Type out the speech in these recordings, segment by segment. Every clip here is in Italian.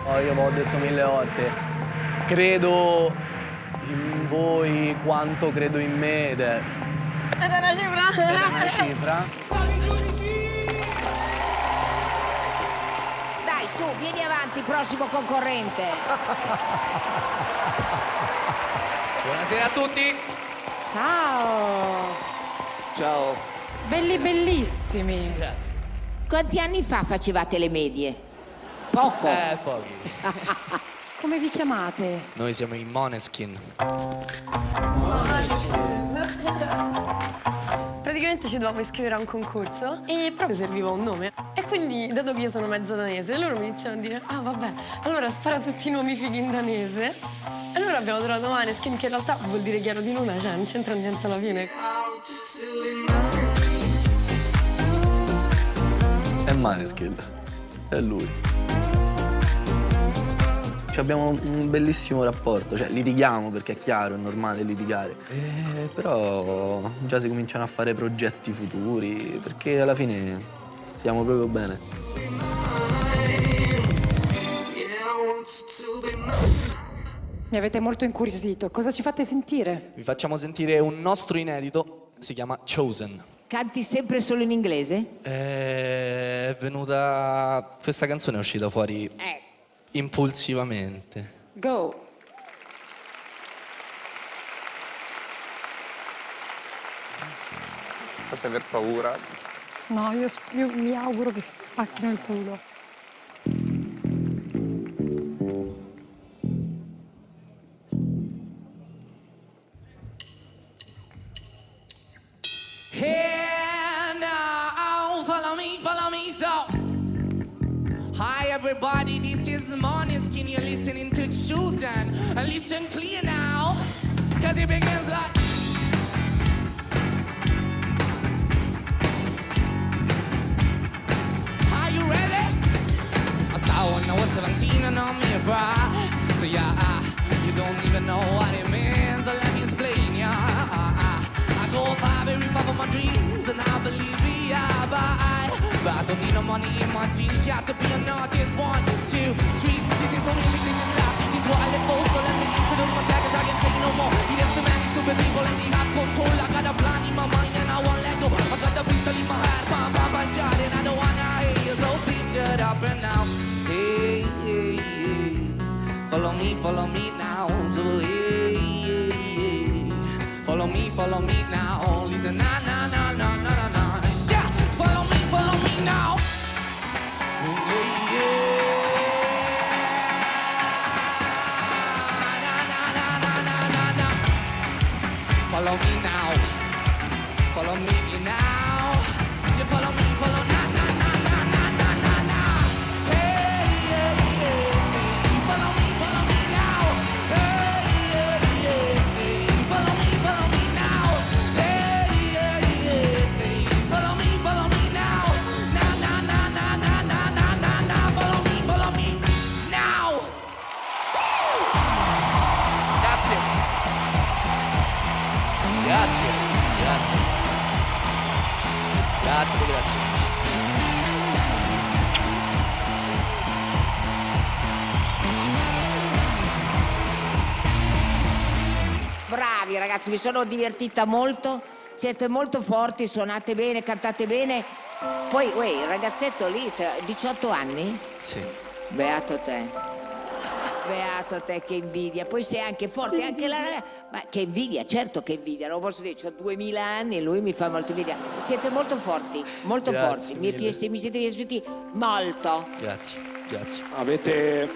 Oh, io ve l'ho detto 1000 volte, credo in voi quanto credo in me ed è una cifra. una cifra. Dai, su, vieni avanti, prossimo concorrente. Buonasera a tutti. Ciao. Ciao. Belli bellissimi. Grazie. Quanti anni fa facevate le medie? Poco. Pochi. Come vi chiamate? Noi siamo i Måneskin. Praticamente ci dovevamo iscrivere a un concorso e proprio serviva un nome. E quindi, dato che io sono mezzo danese, loro mi iniziano a dire ah vabbè, allora spara tutti i nomi fighi in danese. E allora abbiamo trovato Måneskin, che in realtà vuol dire chiaro di luna, cioè non c'entra niente alla fine. È Måneskin. È lui. Abbiamo un bellissimo rapporto, cioè litighiamo perché è chiaro, è normale litigare. Però già si cominciano a fare progetti futuri, perché alla fine stiamo proprio bene. Mi avete molto incuriosito. Cosa ci fate sentire? Vi facciamo sentire un nostro inedito, si chiama Chosen. Canti sempre solo in inglese? È venuta... Questa canzone è uscita fuori impulsivamente. Go. Non so se aver paura. No, io mi auguro che spacchino il culo. Hey now, follow me, so. Hi everybody, this is Måneskin. You're listening to Chosen. And listen clear now, cause it begins like. Are you ready? I started when I was 17 and I'm your bride. So yeah, you don't even know what it means. So let me explain, yeah. I go every five of my dreams and I believe we are by. But I don't need no money in my jeans. You have to be an artist. 1, 2, 3. This is no music, this is life. This is what I live for. So let me introduce myself, cause I can't take no more. There's too many stupid people and they have control. I got a plan in my mind and I won't let go. I got the pistol in my head, pop and shot, and I don't wanna hear you. So please shut up and now. Hey, hey, hey. Follow me now. So hey, hey, hey. Follow me now. Listen, na na na na na na na. Yeah, follow me now. Yeah, yeah. Na na na na na na na. Follow me now. Follow me now. You follow me, follow na na na na na na na na. Hey, yeah, yeah, hey. Follow me now. Hey, yeah, yeah, hey. Follow me now. Hey, yeah, yeah, hey. Follow me now. Na na na na na na na na na. Follow me now. Grazie. Grazie. Bravi ragazzi, mi sono divertita molto. Siete molto forti, suonate bene, cantate bene. Poi, il ragazzetto lì, 18 anni? Sì. Beato te. Beato te, che invidia. Poi sei anche forte, anche la ragazza. Ma che invidia, certo che invidia. Non posso dire, ho 2000 anni e lui mi fa molto invidia. Siete molto forti, molto Grazie forti. mille. Mi siete piaciuti molto. Grazie. Avete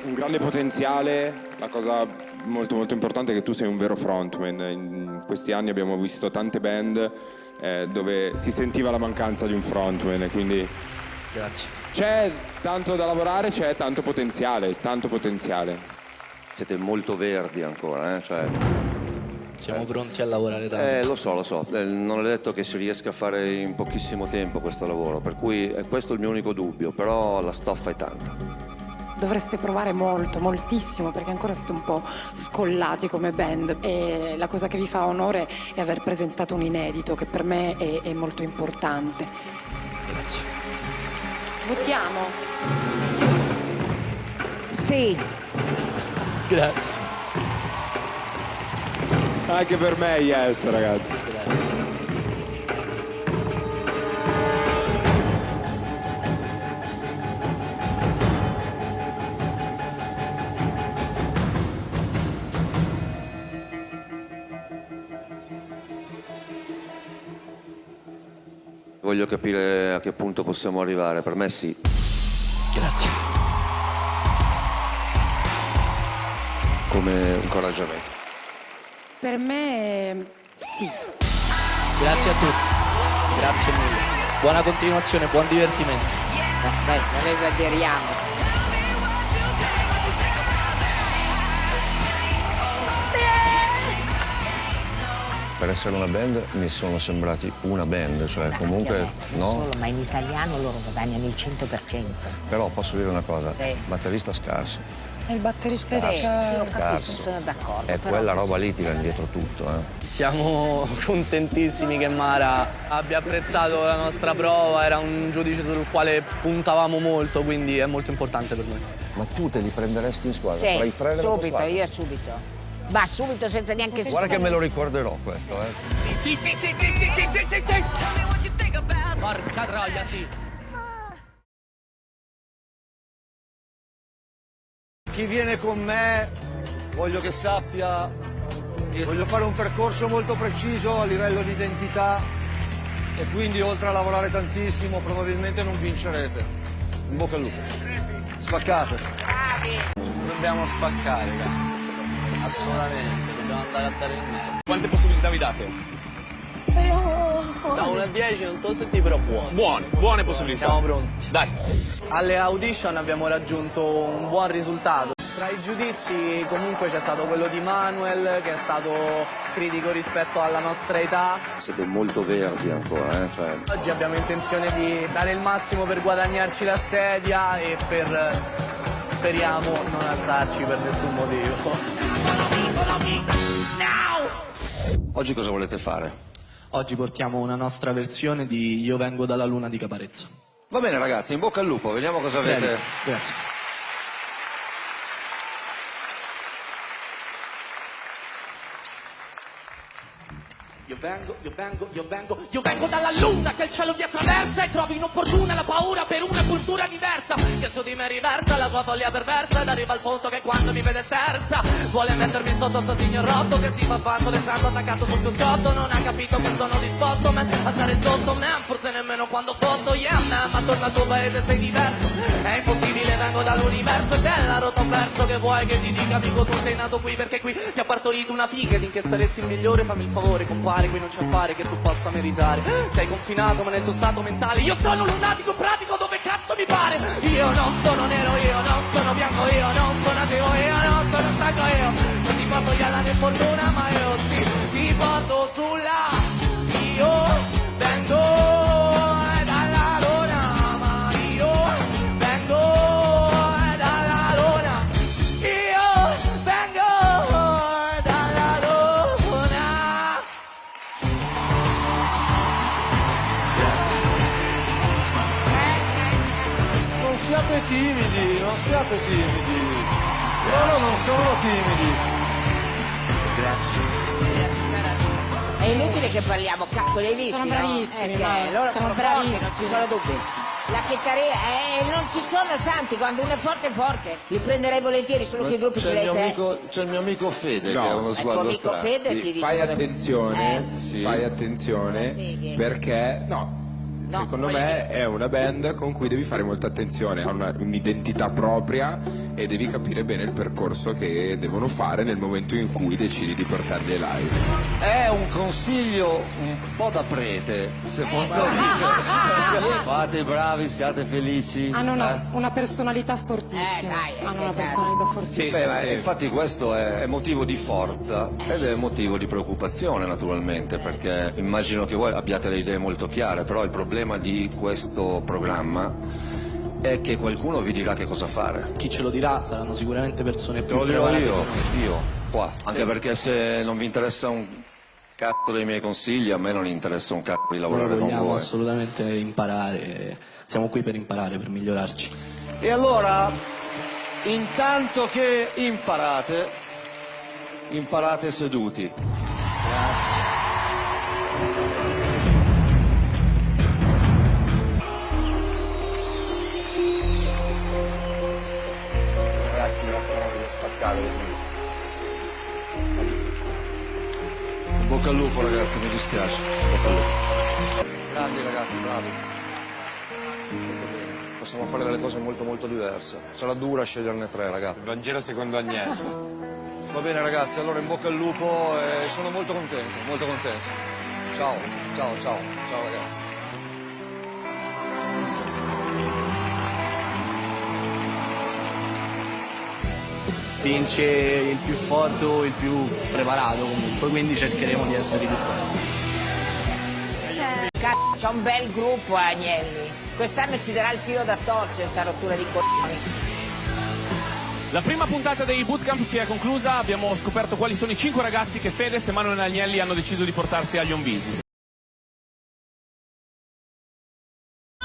un grande potenziale. La cosa molto molto importante è che tu sei un vero frontman. In questi anni abbiamo visto tante band dove si sentiva la mancanza di un frontman e quindi Grazie. c'è tanto da lavorare, c'è tanto potenziale. Siete molto verdi ancora, cioè... Siamo pronti a lavorare tanto. Lo so. Non è detto che si riesca a fare in pochissimo tempo questo lavoro, per cui è questo il mio unico dubbio, però la stoffa è tanta. Dovreste provare molto, moltissimo, perché ancora siete un po' scollati come band e la cosa che vi fa onore è aver presentato un inedito che per me è molto importante. Grazie. Votiamo. Sì. Grazie. Anche per me yes, ragazzi. Grazie. Voglio capire a che punto possiamo arrivare. Per me sì. Grazie. Come incoraggiamento. Per me sì. Grazie a tutti. Grazie mille. Buona continuazione, buon divertimento. Beh, non esageriamo. Per essere una band mi sono sembrati una band, cioè comunque no. Solo, ma in italiano loro guadagnano il 100%. Però posso dire una cosa, Sì. batterista scarso. Il batterista Scarso. Sono d'accordo. È però- quella roba lì tira indietro tutto, Siamo contentissimi che Mara abbia apprezzato la nostra prova, era un giudice sul quale puntavamo molto, quindi è molto importante per noi. Ma tu te li prenderesti in squadra? Sì, Fra i tre della tua subito, squadra? io subito. Ma subito senza neanche... Guarda che me lo ricorderò questo, Sì. Porca troia, sì. Chi viene con me voglio che sappia che voglio fare un percorso molto preciso a livello di identità e quindi oltre a lavorare tantissimo probabilmente non vincerete. In bocca al lupo. Spaccate. Dobbiamo spaccare, raga. Assolutamente, dobbiamo andare a dare il meglio. Quante possibilità vi date? Da 1 a 10 non te lo senti, però buono. Buone possibilità. Siamo pronti. Dai. Alle audition abbiamo raggiunto un buon risultato. Tra i giudizi comunque c'è stato quello di Manuel, che è stato critico rispetto alla nostra età. Siete molto verdi ancora, cioè. Oggi abbiamo intenzione di dare il massimo per guadagnarci la sedia e per, speriamo, non alzarci per nessun motivo. Oggi cosa volete fare? Oggi portiamo una nostra versione di Io vengo dalla luna di Caparezza. Va bene ragazzi, in bocca al lupo, vediamo cosa avete. Bene, grazie. Io vengo dalla luna che il cielo vi attraversa e trovo inopportuna la paura per una cultura diversa che su di me riversa la sua follia perversa ed arriva al punto che quando mi vede sterza vuole mettermi sotto sto signor rotto che si fa fanto restando attaccato sul suo scotto, non ha capito che sono disposto me a stare sotto me, forse nemmeno quando foto yeah man, ma torna al tuo paese sei diverso, è impossibile, vengo dall'universo e te la rotta un verso che vuoi che ti dica amico tu sei nato qui perché qui ti ha partorito una figa di che saresti il migliore, fammi il favore compare, qui non c'è affare che tu possa meritare, sei confinato ma nel tuo stato mentale, io sono lunatico pratico dove cazzo mi pare, io non sono nero, io non sono bianco, io non sono ateo, io non sono stanco, io non ti porto gli alla fortuna ma io sì, ti porto sulla, io vengo dalla luna, ma io vengo dalla luna, io vengo dalla luna. Non siate timidi, non siate timidi. Loro non sono timidi. È inutile che parliamo, cavolo, hai visto? Sono no? bravissimi, Che no? loro Sono sono forti, non ci bravissimi. sono dubbi. La chitarria, non ci sono santi, quando uno è forte, li prenderei volentieri, solo che i gruppi ce l'hai te. C'è il mio amico Fede No. che è uno Ecco, sguardo amico strano. Fede ti dice... Fai cosa- attenzione, Sì. fai attenzione Sì, che- perché no. Secondo voglio me dire- è una band con cui devi fare molta attenzione, ha un'identità propria e devi capire bene il percorso che devono fare nel momento in cui decidi di portarli live. È un consiglio un po' da prete, se posso dire. Fate i bravi, siate felici. Hanno una personalità fortissima. dai, Hanno una che personalità fortissima. Beh, ma infatti questo è motivo di forza ed è motivo di preoccupazione naturalmente, perché immagino che voi abbiate le idee molto chiare, però il problema di questo programma è che qualcuno vi dirà che cosa fare. Chi ce lo dirà saranno sicuramente persone Te più lo dirò preparate. io, qua. Anche perché se non vi interessa un cazzo dei miei consigli, a me non interessa un cazzo di Noi lavorare con vogliamo voi. assolutamente imparare, siamo qui per imparare, per migliorarci. E allora Intanto che imparate seduti. Ragazzi, mi raccomando, non spaccate. In bocca al lupo ragazzi, mi dispiace. In bocca al lupo. Grandi ragazzi, bravi. Molto bene. Possiamo fare delle cose molto molto diverse. Sarà dura sceglierne 3, ragazzi. Il Vangelo secondo Agnello. Va bene ragazzi, allora in bocca al lupo e sono molto contento, molto contento. Ciao, ciao, ciao, ciao ragazzi. Vince il più forte o il più preparato comunque, quindi cercheremo di essere i più forti. Cazzo, c'è un bel gruppo Agnelli. Quest'anno ci darà il filo da torcere sta rottura di coglioni. La prima puntata dei bootcamp si è conclusa, abbiamo scoperto quali sono i 5 ragazzi che Fedez e Manuel Agnelli hanno deciso di portarsi agli On Visit. È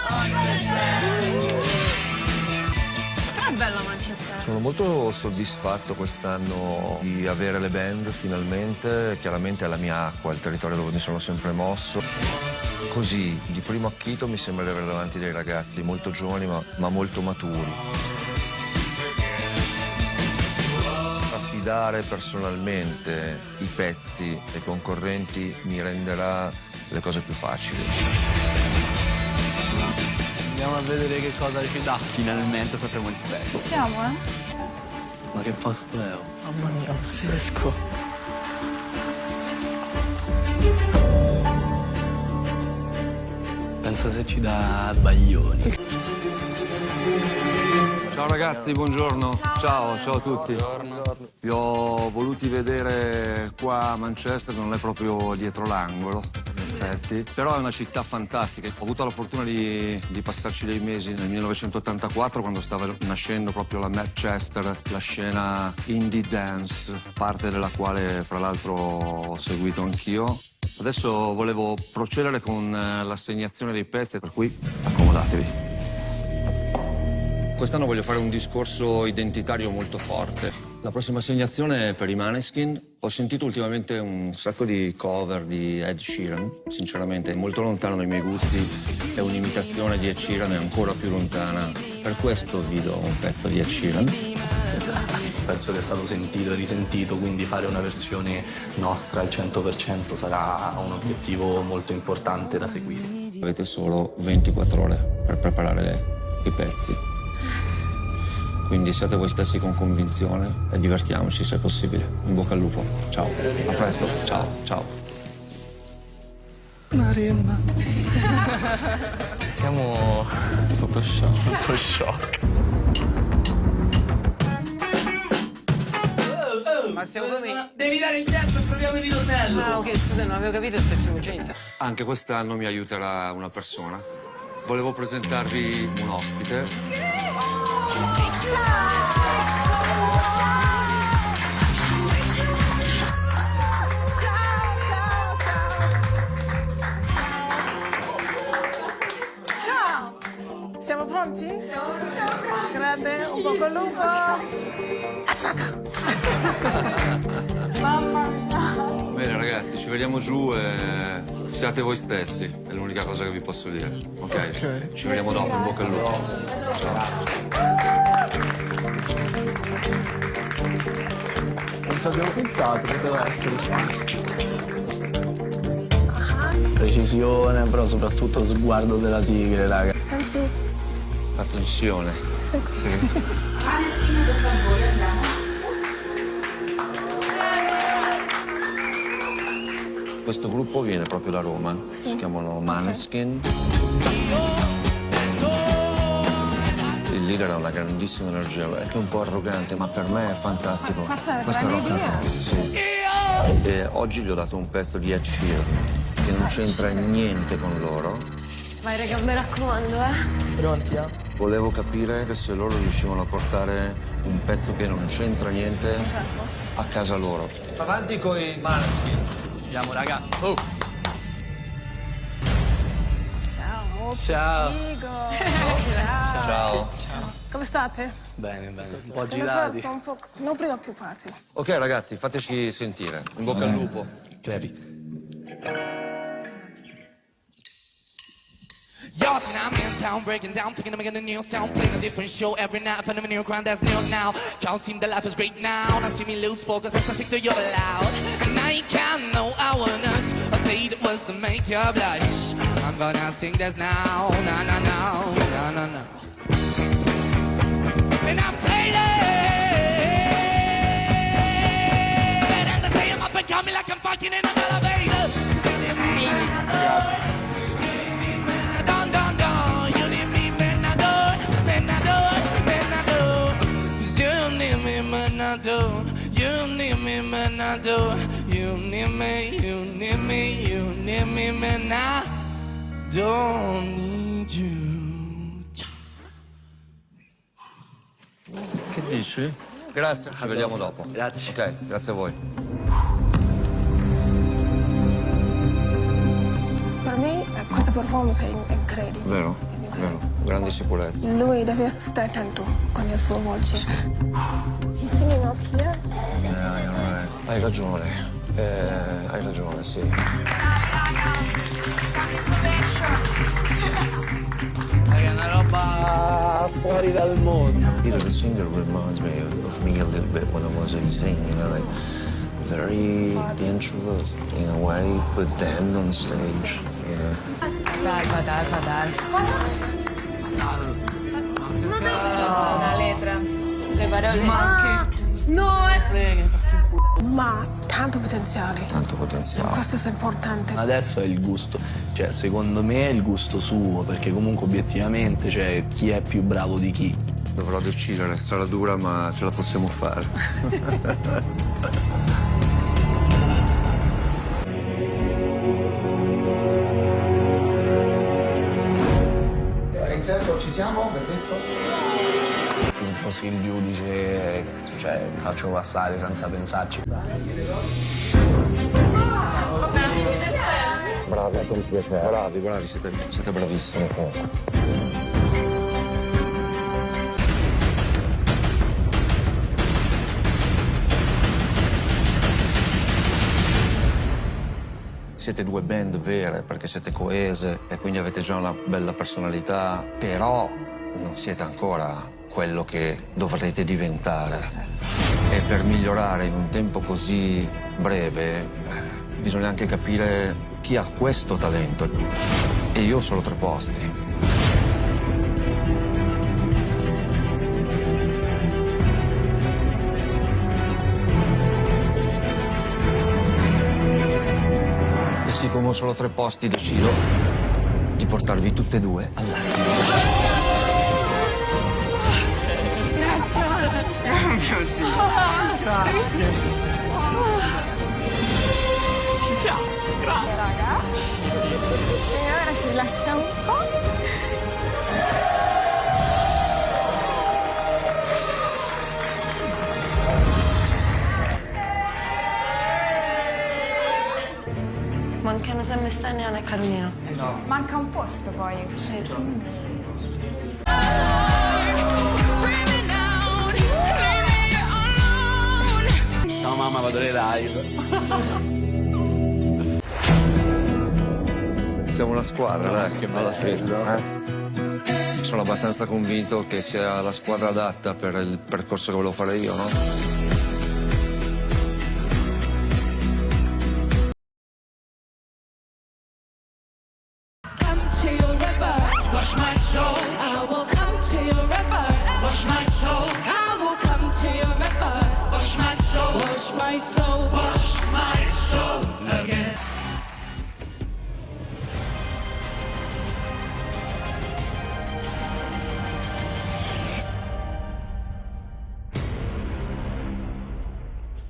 bella Manchester. Sono molto soddisfatto quest'anno di avere le band finalmente, chiaramente è la mia acqua, il territorio dove mi sono sempre mosso. Così, di primo acchito mi sembra di avere davanti dei ragazzi molto giovani ma molto maturi. Affidare personalmente i pezzi ai concorrenti mi renderà le cose più facili. Andiamo a vedere che cosa ci dà. Finalmente sapremo il pezzo. Ci siamo, eh? Ma che posto è? Mamma mia, pazzesco. Pensa se ci dà Baglioni. Ciao ragazzi, buongiorno. Ciao a tutti. Vi ho voluti vedere qua a Manchester, non è proprio dietro l'angolo, in effetti. Però è una città fantastica. Ho avuto la fortuna di passarci dei mesi nel 1984, quando stava nascendo proprio la Manchester, la scena indie dance, parte della quale fra l'altro ho seguito anch'io. Adesso volevo procedere con l'assegnazione dei pezzi, per cui accomodatevi. Quest'anno voglio fare un discorso identitario molto forte. La prossima assegnazione è per i Maneskin. Ho sentito ultimamente un sacco di cover di Ed Sheeran. Sinceramente è molto lontano dai miei gusti e un'imitazione di Ed Sheeran è ancora più lontana. Per questo vi do un pezzo di Ed Sheeran. Penso che è stato sentito e risentito, quindi fare una versione nostra al 100% sarà un obiettivo molto importante da seguire. Avete solo 24 ore per preparare i pezzi. Quindi siate voi stessi con convinzione e divertiamoci se è possibile. In bocca al lupo. Ciao. A presto. Ciao. Ciao. Maremma. Siamo sotto shock. Ma siamo come... Devi dare indietro, proviamo il ritornello. Ah, ok, scusa, non avevo capito se siamo già iniziati. Anche quest'anno mi aiuterà una persona. Volevo presentarvi un ospite. Ciao! Siamo pronti? Grande, un po' con lupo. Attacca! Mamma mia! Bene ragazzi, ci vediamo giù e siate voi stessi. È l'unica cosa che vi posso dire. Ok? Ci vediamo dopo, in bocca al lupo. Ciao. Non ci abbiamo pensato, poteva essere precisione, però soprattutto sguardo della tigre, raga. Senti. La tensione. Sì. Questo gruppo viene proprio da Roma, si chiamano Maneskin. Il leader ha una grandissima energia, è anche un po' arrogante, ma per me è fantastico. Questo è rock and roll, sì. E oggi gli ho dato un pezzo di Ed Sheeran, che non c'entra niente con loro. Vai raga, mi raccomando, Pronti, eh? Volevo capire se loro riuscivano a portare un pezzo che non c'entra niente a casa loro. Avanti con i Maneskin. Andiamo, raga. Oh. Ciao. Ciao. Figo. Ciao. Ciao. Come state? Bene, bene. Un po' Sono agitati. un po'... Non preoccupati. Ok ragazzi, fateci sentire. In bocca al lupo. Crepi. Y'all see I'm in town, breaking down, picking up, making a new sound, playing a different show every night, finding a new crowd that's new now. Y'all seem the life is great now, now see me lose focus as I stick to your loud. And I can't know hours, I say it was to make you blush. I'm gonna sing this now, na na na, na na na. And I'm playing it, and they say I'm up and coming like I'm fucking in an elevator. Dun, dun, dun. You need me, man, I don't. Man, I don't. Man, I don't. 'Cause you need me, man, I don't. You need me, man, I don't. You need me, you need me, you need me, man, I don't need you. Che dici? Grazie, ci vediamo dopo. Grazie. Ok, grazie a voi. Per me questa performance è incredibile. Vero, vero. Grande sicurezza. Lui deve stare attento con la sua voce. He's singing up here. Hai ragione. Hai ragione, sì. È una roba fuori dal mondo. Peter the singer reminds me of me a little bit when I was 18, you know, like very introvert in a way, but then on stage, you know. Dai. La lettera. Le parole. Ma tanto potenziale. Tanto potenziale. Questo è importante. Adesso è il gusto, cioè secondo me è il gusto suo, perché comunque obiettivamente, cioè, chi è più bravo di chi? Dovrò decidere, sarà dura ma ce la possiamo fare. Ci siamo, verdetto? Se fossi il giudice, cioè, mi faccio passare senza pensarci. Bravi, con piacere. Bravi, siete bravissimi comunque. Siete due band vere perché siete coese e quindi avete già una bella personalità, però non siete ancora quello che dovrete diventare. E per migliorare in un tempo così breve bisogna anche capire chi ha questo talento. E io ho solo 3 posti. E siccome ho solo 3 posti decido di portarvi tutte e due all'altro. Grazie. Ci siamo, grazie. Raga. E ora si rilassa un po'. Mancano sempre Staniana e Carolina. Manca un posto poi. Sì. No mamma, vado alle live. Siamo una squadra, dai, che bella festa. Sono abbastanza convinto che sia la squadra adatta per il percorso che volevo fare io, no?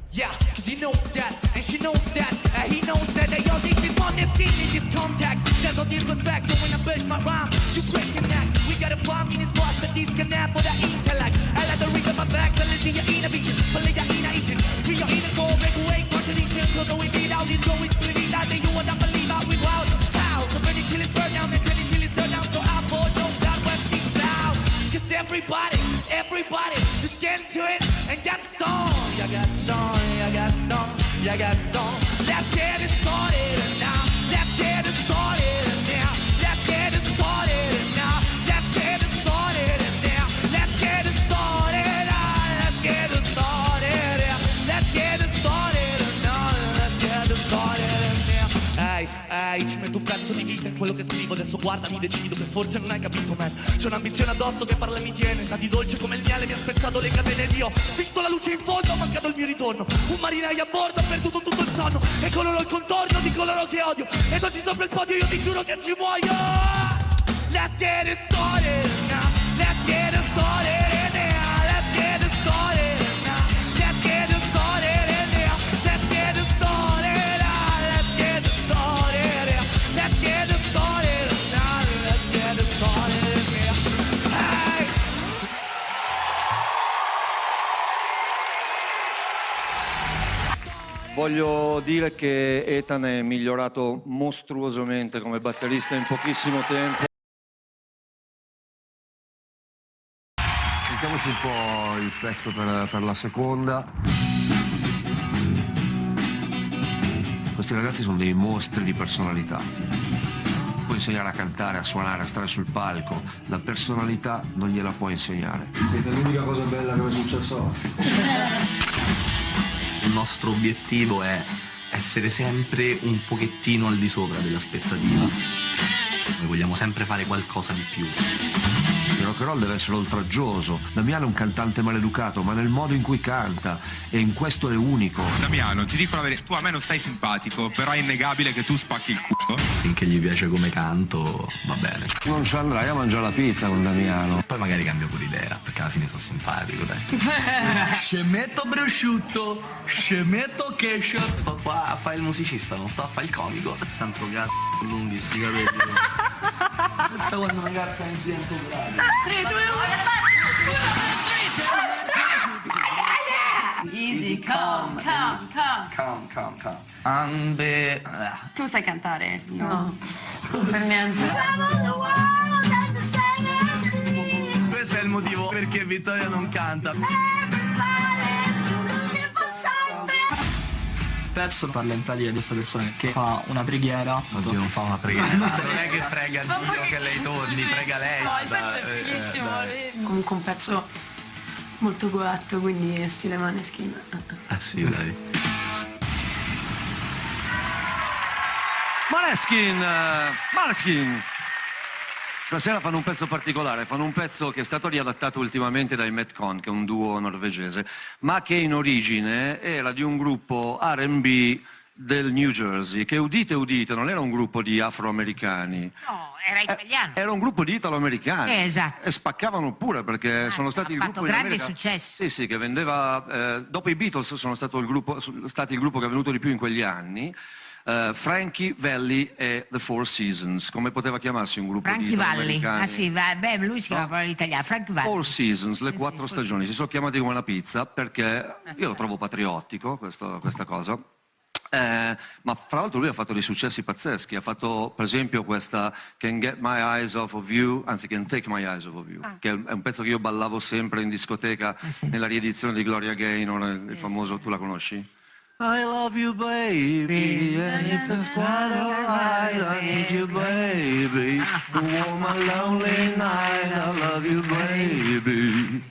Yeah, cause you know that, and she knows that, he knows that they all think she's on this team in this context. There's no disrespect, so when I push my rhyme, you break your neck. We gotta 5 minutes fast, but disconnect for the intellect. I like the rhythm of my back, so let's see your inhibition. Play your inhibition, free your inner soul, break away contradiction. Cause all we beat out is going split it out, then you would not believe how we wild. How? So burn it till it's burned down, and tell it till it's turned down. So I bought no sound when things out. Cause everybody Everybody just get into it and get stoned. You got stoned, you got stoned, you got stoned. Let's get it started now. Let's get it started now. Let's get it started now. Let's get it started now. Let's get it started now. Let's get it started now. Let's get it started now. Let's get it started now. Ehi, ci metto un pezzo di vita in quello che scrivo. Adesso guardami, decido che forse non hai capito, man. C'è un'ambizione addosso che parla e mi tiene. Sa di dolce come il miele, mi ha spezzato le catene ed io ho visto la luce in fondo, ho mancato il mio ritorno. Un marinaio a bordo, ho perduto tutto il sonno. E coloro il contorno di coloro che odio. Ed oggi sopra il podio io ti giuro che ci muoio. Let's get it started now. Let's get it started now. Let's get it started now. Let's get it started now. Let's get it started now. Let's get it started now. Let's get it started now. Let's get it started now. Hey! Voglio dire che Ethan è migliorato mostruosamente come batterista in pochissimo tempo. Sentiamoci un po' il pezzo per la seconda. Questi ragazzi sono dei mostri di personalità. Puoi insegnare a cantare, a suonare, a stare sul palco. La personalità non gliela puoi insegnare. Siete l'unica cosa bella che mi è successo. Il nostro obiettivo è essere sempre un pochettino al di sopra dell'aspettativa. Noi vogliamo sempre fare qualcosa di più. Il rock and roll deve essere oltraggioso. Damiano è un cantante maleducato, ma nel modo in cui canta, e in questo è unico. Damiano, ti dico la verità, tu a me non stai simpatico, però è innegabile che tu spacchi il culo. Finché gli piace come canto, va bene. Non ci andrai a mangiare la pizza con Damiano. Poi magari cambio pure idea, perché alla fine sono simpatico, dai. Scemetto prosciutto, scemetto ketchup. Sto qua a fare il musicista, non sto a fare il comico. Sempre cazzo lunghi sti capelli. Pensa quando una carta in tempo grave. 3, 2, 1. Easy, calm. Tu sai cantare? No, per niente. Questo è il motivo perché Vittoria non canta. Il pezzo parla in pratica di questa persona che fa una preghiera. Oddio, non fa una preghiera. Non è che prega il Dio che lei torni, prega lei. No, il pezzo è fighissimo. Comunque un pezzo molto goetto, quindi stile Maneskin. Ah sì, dai. Maneskin! Stasera fanno un pezzo particolare, fanno un pezzo che è stato riadattato ultimamente dai Metcon, che è un duo norvegese, ma che in origine era di un gruppo R&B del New Jersey, che udite, non era un gruppo di afroamericani. No, era italiano. Era un gruppo di italo-americani. Esatto. E spaccavano pure, perché sono stati il gruppo in grande America. successo. Sì, che vendeva... dopo i Beatles sono stati il gruppo che è venuto di più in quegli anni. Frankie Valli e The Four Seasons, come poteva chiamarsi un gruppo Frankie di Valli. americani? Ah sì, beh, lui si chiama proprio l'italiano, Frankie Valli. Four Seasons, le 4 stagioni, si sono chiamati come una pizza perché io lo trovo patriottico questa cosa. Ma fra l'altro lui ha fatto dei successi pazzeschi, ha fatto per esempio questa Can't Get My Eyes Off of You, anzi Can't Take My Eyes Off of You, che è un pezzo che io ballavo sempre in discoteca nella riedizione di Gloria Gaynor, il famoso, tu la conosci? I love you baby, and if it's quite alright, I need you baby, to warm a lonely night, I love you baby,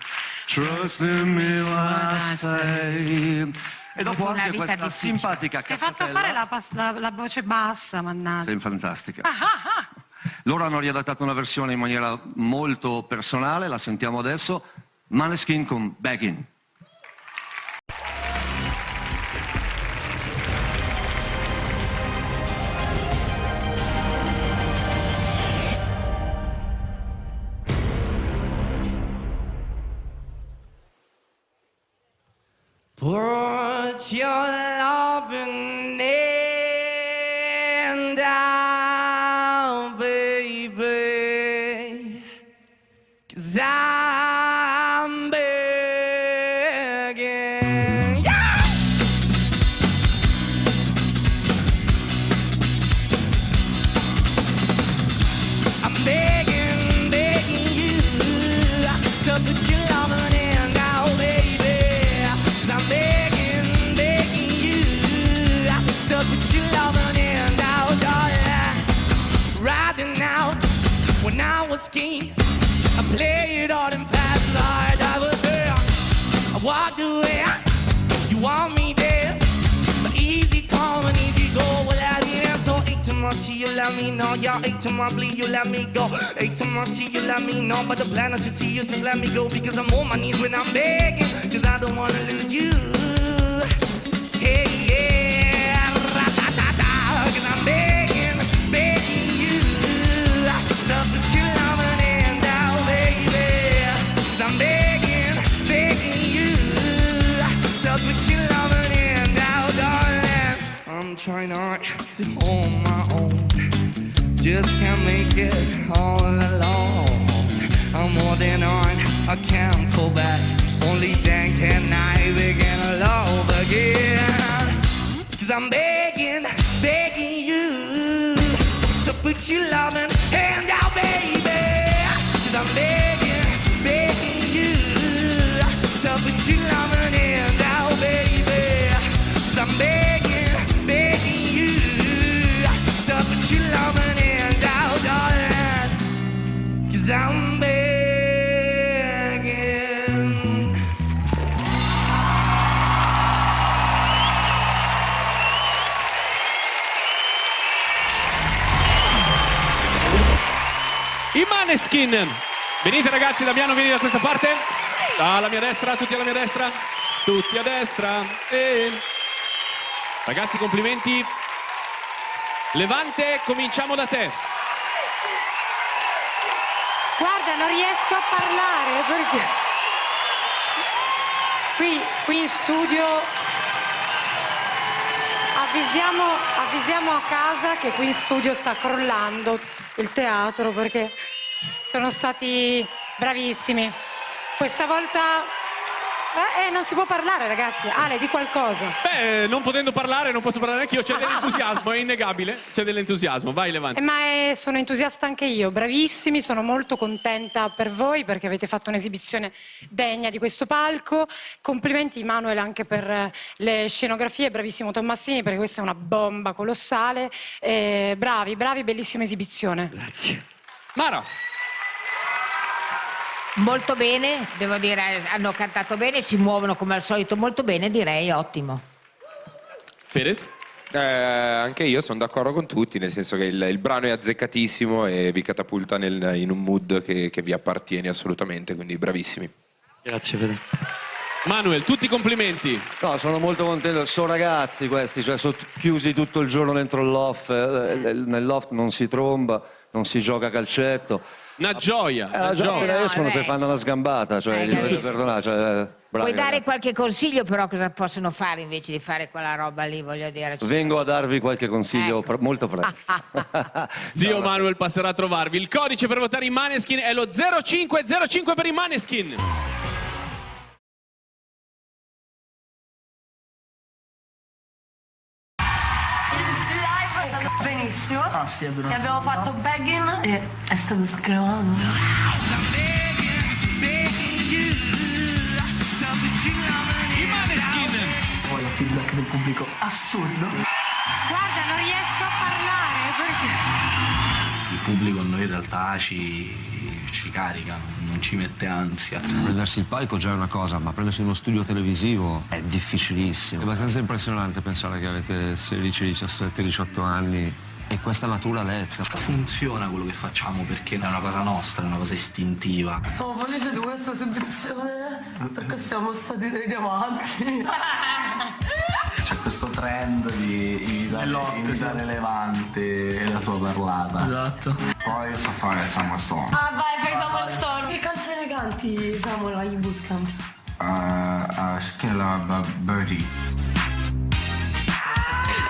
trust in me when I say. E dopo anche questa simpatica cazzattella. Hai fatto fare la voce bassa, mannaggia. Sei fantastica. Loro hanno riadattato una versione in maniera molto personale, la sentiamo adesso. Maneskin con Beggin'. Put your loving hand down, baby, 'cause I'm begging. Yeah! I'm begging you to put your love scheme. I play it all and fast as I was there. I walked away, you want me there, but easy come and easy go. Well, I didn't, so 8 to my see you let me know. Yeah, 8 to my bleed, you let me go. 8 to my see you let me know. But the plan not to see you, just let me go. Because I'm on my knees when I'm begging, because I don't want to lose you. Hey, yeah, ra-da-da-da, because I'm begging you. So put your loving hand out, baby. Because I'm begging you. So put your loving hand out, darling. I'm trying hard to hold my own. Just can't make it all alone. I'm holding on, I can't fall back. Only then can I begin all over again. Cause I'm begging you. So put your loving hand out, baby. Cause I'm begging you. So put your loving hand out, baby. Cause I'm begging you. So put your loving hand out, darling. Cause I'm begging. I Maneskin. Venite ragazzi, Damiano, vieni da questa parte. Alla mia destra, tutti alla mia destra. Tutti a destra. Ragazzi, complimenti. Levante, cominciamo da te. Guarda, non riesco a parlare perché qui in studio avvisiamo a casa che qui in studio sta crollando il teatro perché sono stati bravissimi. Questa volta non si può parlare, ragazzi. Ale, di qualcosa. Beh, non potendo parlare, non posso parlare anch'io. C'è dell'entusiasmo, è innegabile. C'è dell'entusiasmo. Vai, Levante. Sono entusiasta anche io. Bravissimi, sono molto contenta per voi perché avete fatto un'esibizione degna di questo palco. Complimenti, Manuel, anche per le scenografie. Bravissimo Tommasini, perché questa è una bomba colossale. Bravi, bellissima esibizione. Grazie. Mara. Molto bene, devo dire, hanno cantato bene, si muovono come al solito molto bene, direi ottimo. Fedez? Anche io sono d'accordo con tutti, nel senso che il brano è azzeccatissimo e vi catapulta in un mood che vi appartiene assolutamente, quindi bravissimi. Grazie, Fede. Manuel, tutti i complimenti. No, sono molto contento, sono ragazzi questi, cioè sono chiusi tutto il giorno dentro il loft, nel loft non si tromba, non si gioca a calcetto. Una gioia. Appena escono se fanno una sgambata, cioè gli dovete perdonare. Cioè, Puoi dare qualche consiglio però cosa possono fare invece di fare quella roba lì, voglio dire. Vengo a darvi qualche consiglio molto presto. Zio Manuel passerà a trovarvi. Il codice per votare i Maneskin è lo 0505 per i Maneskin. Benissimo. E abbiamo fatto Beggin e è stato scremato. I Maneskin. Poi il feedback del pubblico assurdo. Guarda, non riesco a parlare perché Il pubblico a noi in realtà ci carica, non ci mette ansia. Prendersi il palco già è una cosa, ma prendersi uno studio televisivo è difficilissimo. È abbastanza impressionante pensare che avete 16, 17, 18 anni e questa naturalezza. Funziona quello che facciamo perché è una cosa nostra, è una cosa istintiva. Sono felice di questa esibizione perché siamo stati dei diamanti. C'è questo trend di imitare Levante e la sua parlata. Esatto. Poi io so fare Summer Storm. Ah vai, fai Summer Storm. Che canzone canti, Samuel, agli bootcamp? Schilla Birdie.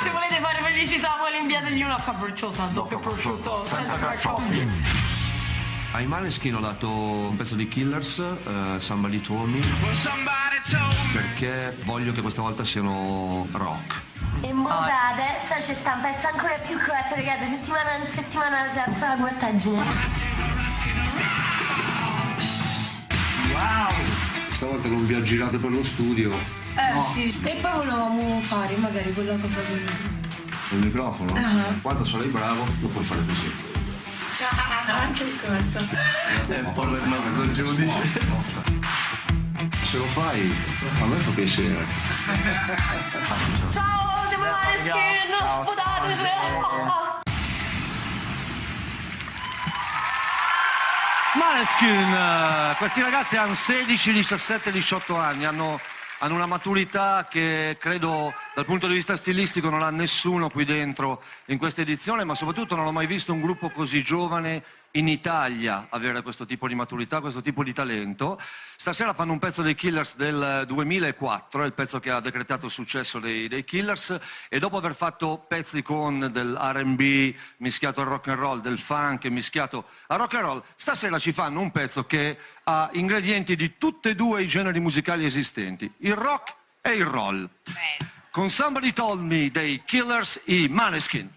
Se volete fare felici Samuel, inviategli una capricciosa, doppio prosciutto, senza carciofi. Ai Maneskin ho dato un pezzo di Killers, Somebody Told Me, perché voglio che questa volta siano rock. In moda adesso ci sta un pezzo ancora più corretto, ragazzi, settimana si alza la guattaggine. Wow! Stavolta non vi ho girato per lo studio. No. Sì. E poi volevamo fare magari quella cosa del microfono. Quando sarai bravo lo puoi fare così. anche il corto. È un po' per il nostro giudice. Se lo fai, a me fa piacere. Ciao, siamo Maneskin, votateci! Maneskin, questi ragazzi hanno 16, 17, 18 anni, hanno una maturità che credo dal punto di vista stilistico non ha nessuno qui dentro in questa edizione, ma soprattutto non ho mai visto un gruppo così giovane in Italia avere questo tipo di maturità, questo tipo di talento. Stasera fanno un pezzo dei Killers del 2004, è il pezzo che ha decretato il successo dei Killers, e dopo aver fatto pezzi con del R&B mischiato al rock and roll, del funk mischiato al rock and roll, stasera ci fanno un pezzo che ha ingredienti di tutti e due i generi musicali esistenti, il rock e il roll. Con Somebody Told Me dei Killers, i Maneskin.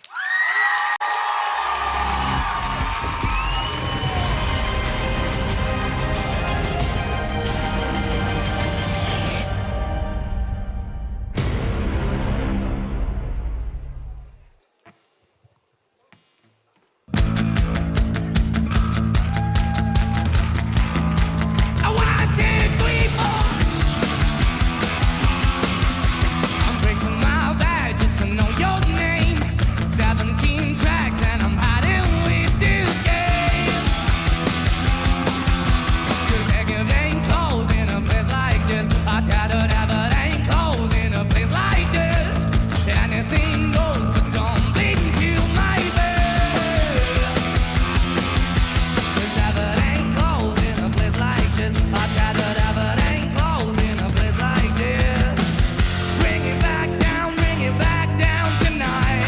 I'm breaking my back just to know your name. 17 tracks and I'm hiding with this game. 'Cause it ain't close in a place like this. I try to never ain't close in a place like this. Anything goes, but don't bleed into my bed. 'Cause heaven ain't close in a place like this. I try to never ain't close in a place like this. Bring it back down tonight.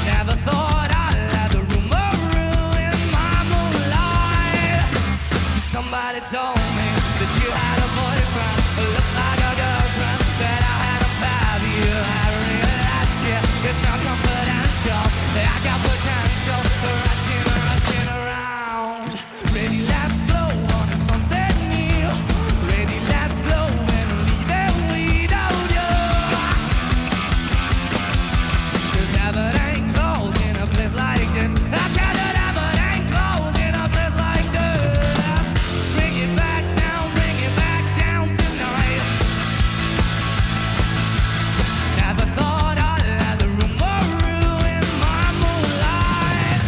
Never thought I'd let the rumor ruin my moonlight. Somebody told me that you had a boyfriend who looked like a girlfriend, that I had to have you. I realized it's not confidential. I got potential, rushing around. Ready, let's go on to something new. Ready, let's go and leave it without you. 'Cause heaven ain't close in a place like this. I tell you, heaven ain't close in a place like this. Bring it back down tonight. Never thought I'd let the rumor ruin my moonlight.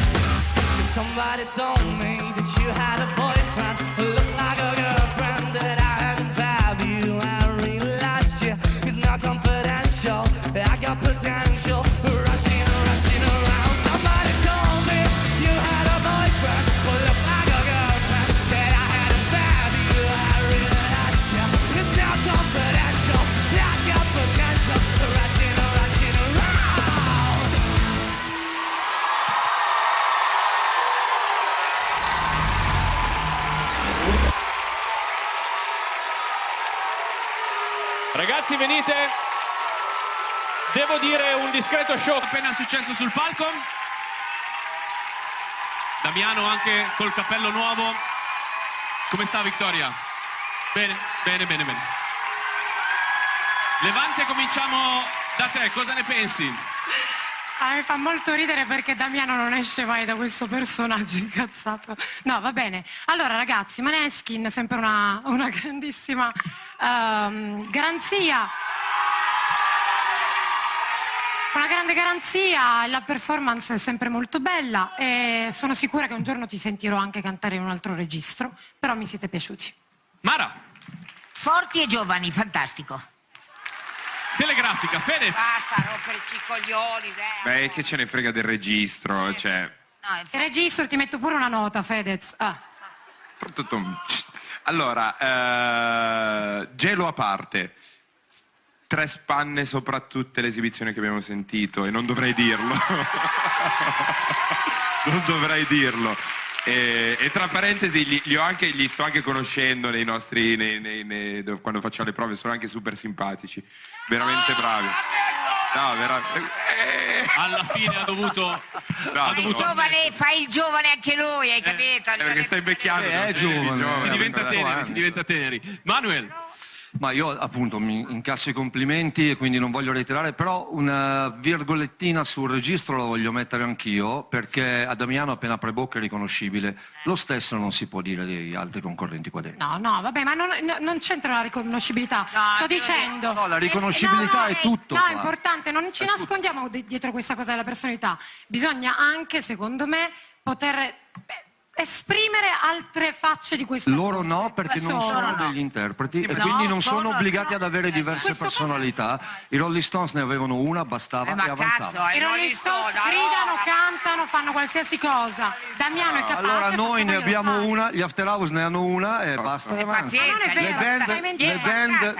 'Cause somebody told me that you had a boyfriend who looked like a girlfriend, that I hadn't found you. I realized it's not confidential. I got potential, rushing around. Somebody told me you had a boyfriend who looked like a girlfriend, that I hadn't found you. I realized it's not confidential. I got potential, rushing around. Ragazzi, venite. Devo dire un discreto show appena successo sul palco. Damiano anche col cappello nuovo. Come sta Vittoria? Bene. Levante, cominciamo da te, cosa ne pensi? Mi fa molto ridere perché Damiano non esce mai da questo personaggio incazzato. No, va bene. Allora ragazzi, Maneskin, sempre una grandissima garanzia. Una grande garanzia, la performance è sempre molto bella e sono sicura che un giorno ti sentirò anche cantare in un altro registro, però mi siete piaciuti. Mara. Forti e giovani, fantastico. Telegrafica, Fedez. Basta romperci i coglioni, Beh, che ce ne frega del registro, cioè... Il registro ti metto pure una nota, Fedez. Allora, gelo a parte. 3 spanne sopra tutte le esibizioni che abbiamo sentito e non dovrei dirlo. Non dovrei dirlo. E tra parentesi li sto anche conoscendo nei nostri quando facciamo le prove, sono anche super simpatici, veramente bravi. No, veramente. Alla fine ha dovuto. Fai il giovane anche lui, hai capito? Perché stai invecchiando. È giovane. Si diventa teneri. Manuel. Ma io appunto mi incasso i complimenti e quindi non voglio reiterare, però una virgolettina sul registro la voglio mettere anch'io, perché a Damiano appena pre-bocca è riconoscibile. Lo stesso non si può dire degli altri concorrenti qua dentro. No, vabbè, ma non c'entra la riconoscibilità. Sto dicendo... No, la riconoscibilità è tutto. No, qua. è importante, non ci nascondiamo dietro questa cosa della personalità. Bisogna anche, secondo me, poter esprimere altre facce di questa Loro no, perché non sono degli interpreti e quindi non sono obbligati ad avere diverse personalità. I Rolling Stones ne avevano una, bastava e avanzava. I Rolling Stones gridano, cantano, fanno qualsiasi cosa. Damiano è capace. Allora noi ne abbiamo una, gli After Hours ne hanno una e basta. Non è vero,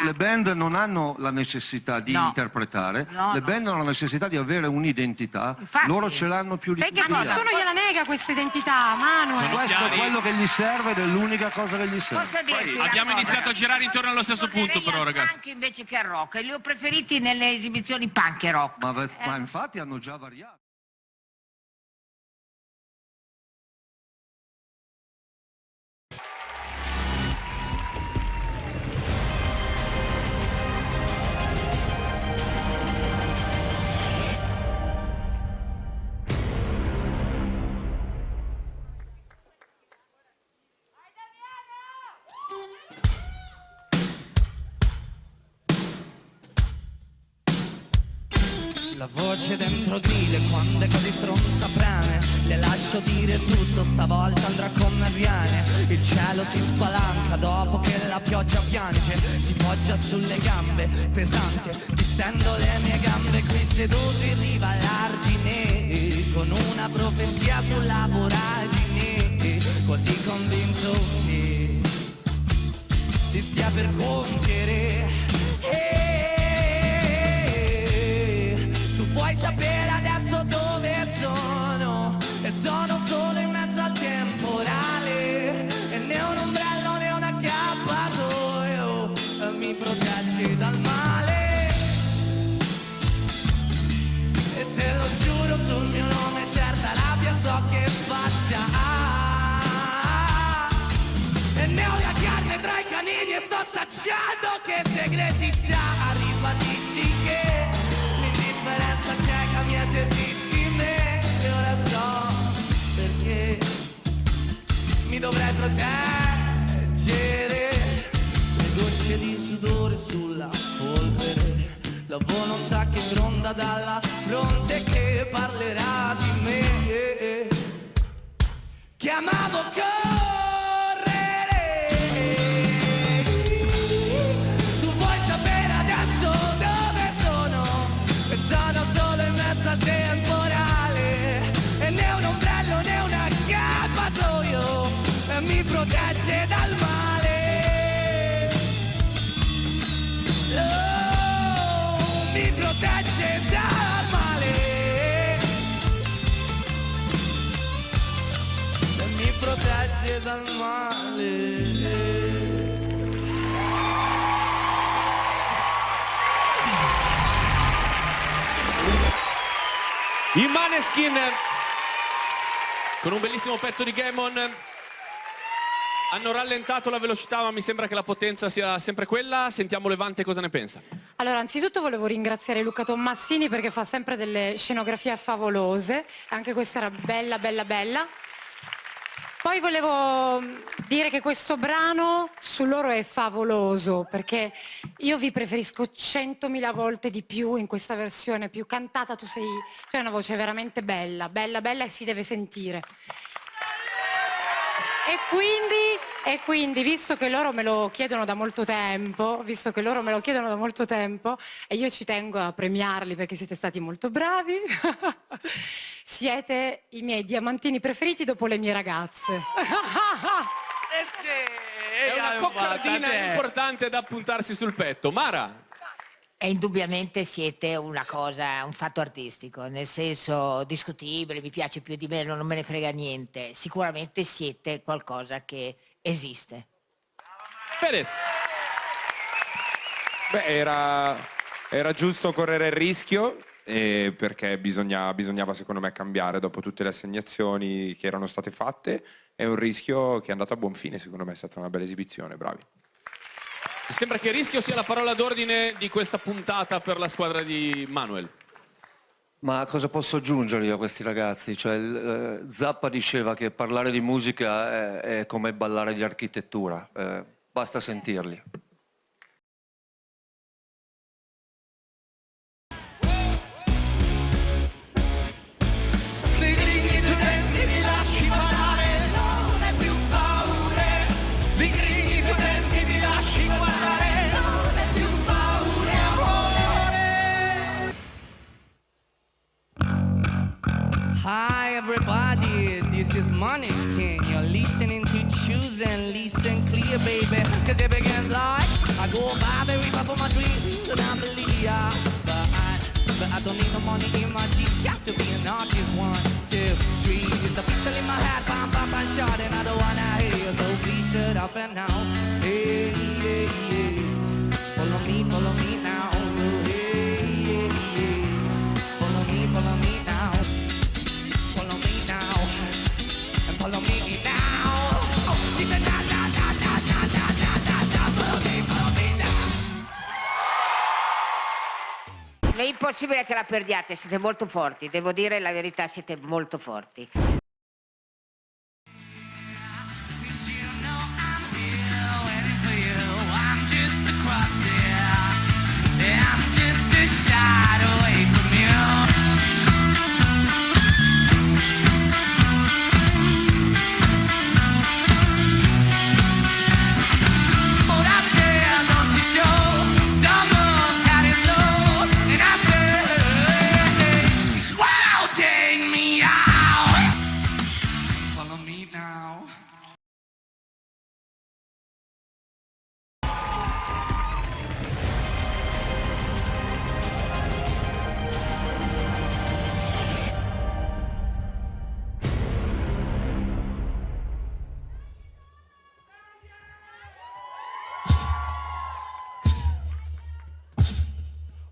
Le band non hanno la necessità di interpretare, le band hanno la necessità di avere un'identità, loro ce l'hanno più di tutti. Ma nessuno gliela nega questa identità, Manuel. Questo è quello che gli serve ed è l'unica cosa che gli serve. Abbiamo iniziato a girare intorno allo stesso punto però, ragazzi. Punk invece che al rock, li ho preferiti nelle esibizioni punk e rock. Ma infatti hanno già variato. La voce dentro grida quando è così stronza preme. Le lascio dire tutto, stavolta andrà come viene. Il cielo si spalanca dopo che la pioggia piange. Si poggia sulle gambe, pesante, distendo le mie gambe. Qui seduto in riva all'argine, con una profezia sulla voragine. Così convinto che si stia per compiere. Vuoi sapere adesso dove sono? E sono solo in mezzo al temporale. E né un ombrello né un accappatoio mi protegge dal male. E te lo giuro sul mio nome, certa rabbia so che faccia. E ne ho la carne tra i canini e sto assaggiando che segreti sa. Ribadisci che l'indifferenza cieca miete vittime. E ora so perché mi dovrei proteggere. Le gocce di sudore sulla polvere, la volontà che gronda dalla fronte che parlerà di me. Che amavo correre. Tu vuoi sapere adesso dove sono? E sono solo in mezzo al temporale. E né un ombrello né un accappatoio mi protegge dal male. Oh, mi protegge dal male. Mi protegge dal male. I Maneskin con un bellissimo pezzo di Gammon hanno rallentato la velocità, ma mi sembra che la potenza sia sempre quella. Sentiamo Levante cosa ne pensa. Allora, anzitutto volevo ringraziare Luca Tommassini perché fa sempre delle scenografie favolose. Anche questa era bella, bella, bella. Poi volevo dire che questo brano su loro è favoloso, perché io vi preferisco 100.000 volte di più in questa versione più cantata. Tu hai una voce veramente bella, bella, bella e si deve sentire. E quindi, visto che loro me lo chiedono da molto tempo, e io ci tengo a premiarli perché siete stati molto bravi, siete i miei diamantini preferiti dopo le mie ragazze. È una coccardina importante da puntarsi sul petto. Mara? E indubbiamente siete una cosa, un fatto artistico, nel senso discutibile, mi piace più di me, non me ne frega niente. Sicuramente siete qualcosa che esiste. Fedez. Beh, era giusto correre il rischio, perché bisognava secondo me cambiare dopo tutte le assegnazioni che erano state fatte. È un rischio che è andato a buon fine, secondo me è stata una bella esibizione, bravi. Mi sembra che Rischio sia la parola d'ordine di questa puntata per la squadra di Manuel. Ma cosa posso aggiungere io a questi ragazzi? Cioè, Zappa diceva che parlare di musica è come ballare di architettura, basta sentirli. Dei grigli studenti mi lasci parlare, non hai più paure. Dei grigli studenti mi lasci guardare, non hai più paure, amore. Hi everybody, this is Måneskin. You're listening to Choose and Listen Clear, baby. Cause it begins like I go by very far for my dreams and I believe ya. But I don't need no money in my G-Shock to be an artist. 1, 2, 3. It's a pistol in my hat, pam, pam, pam, shot. And I don't wanna hear you, so please shut up and now. Hey, hey, hey. Follow me now. So hey, hey, hey. Follow me now. Follow me now. And follow me now. He said, na, na, na, na, na, na, na, na, na. Follow me now. È impossibile che la perdiate, siete molto forti, devo dire la verità, siete molto forti.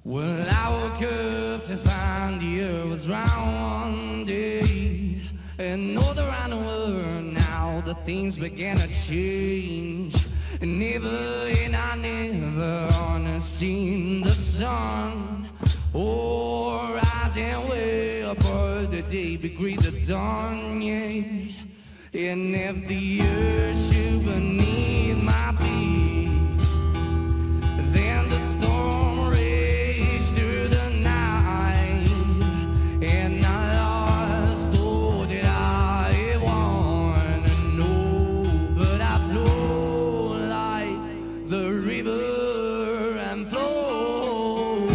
Well, I woke up to find the earth was round one day, and all around the world now the things began to change. And never wanna see the sun, oh, rising way above the day, be great the dawn, yeah. And if the earth should beneath my feet, then the storm raged through the night, and I lost all that I want to know. But I flow like the river and flow,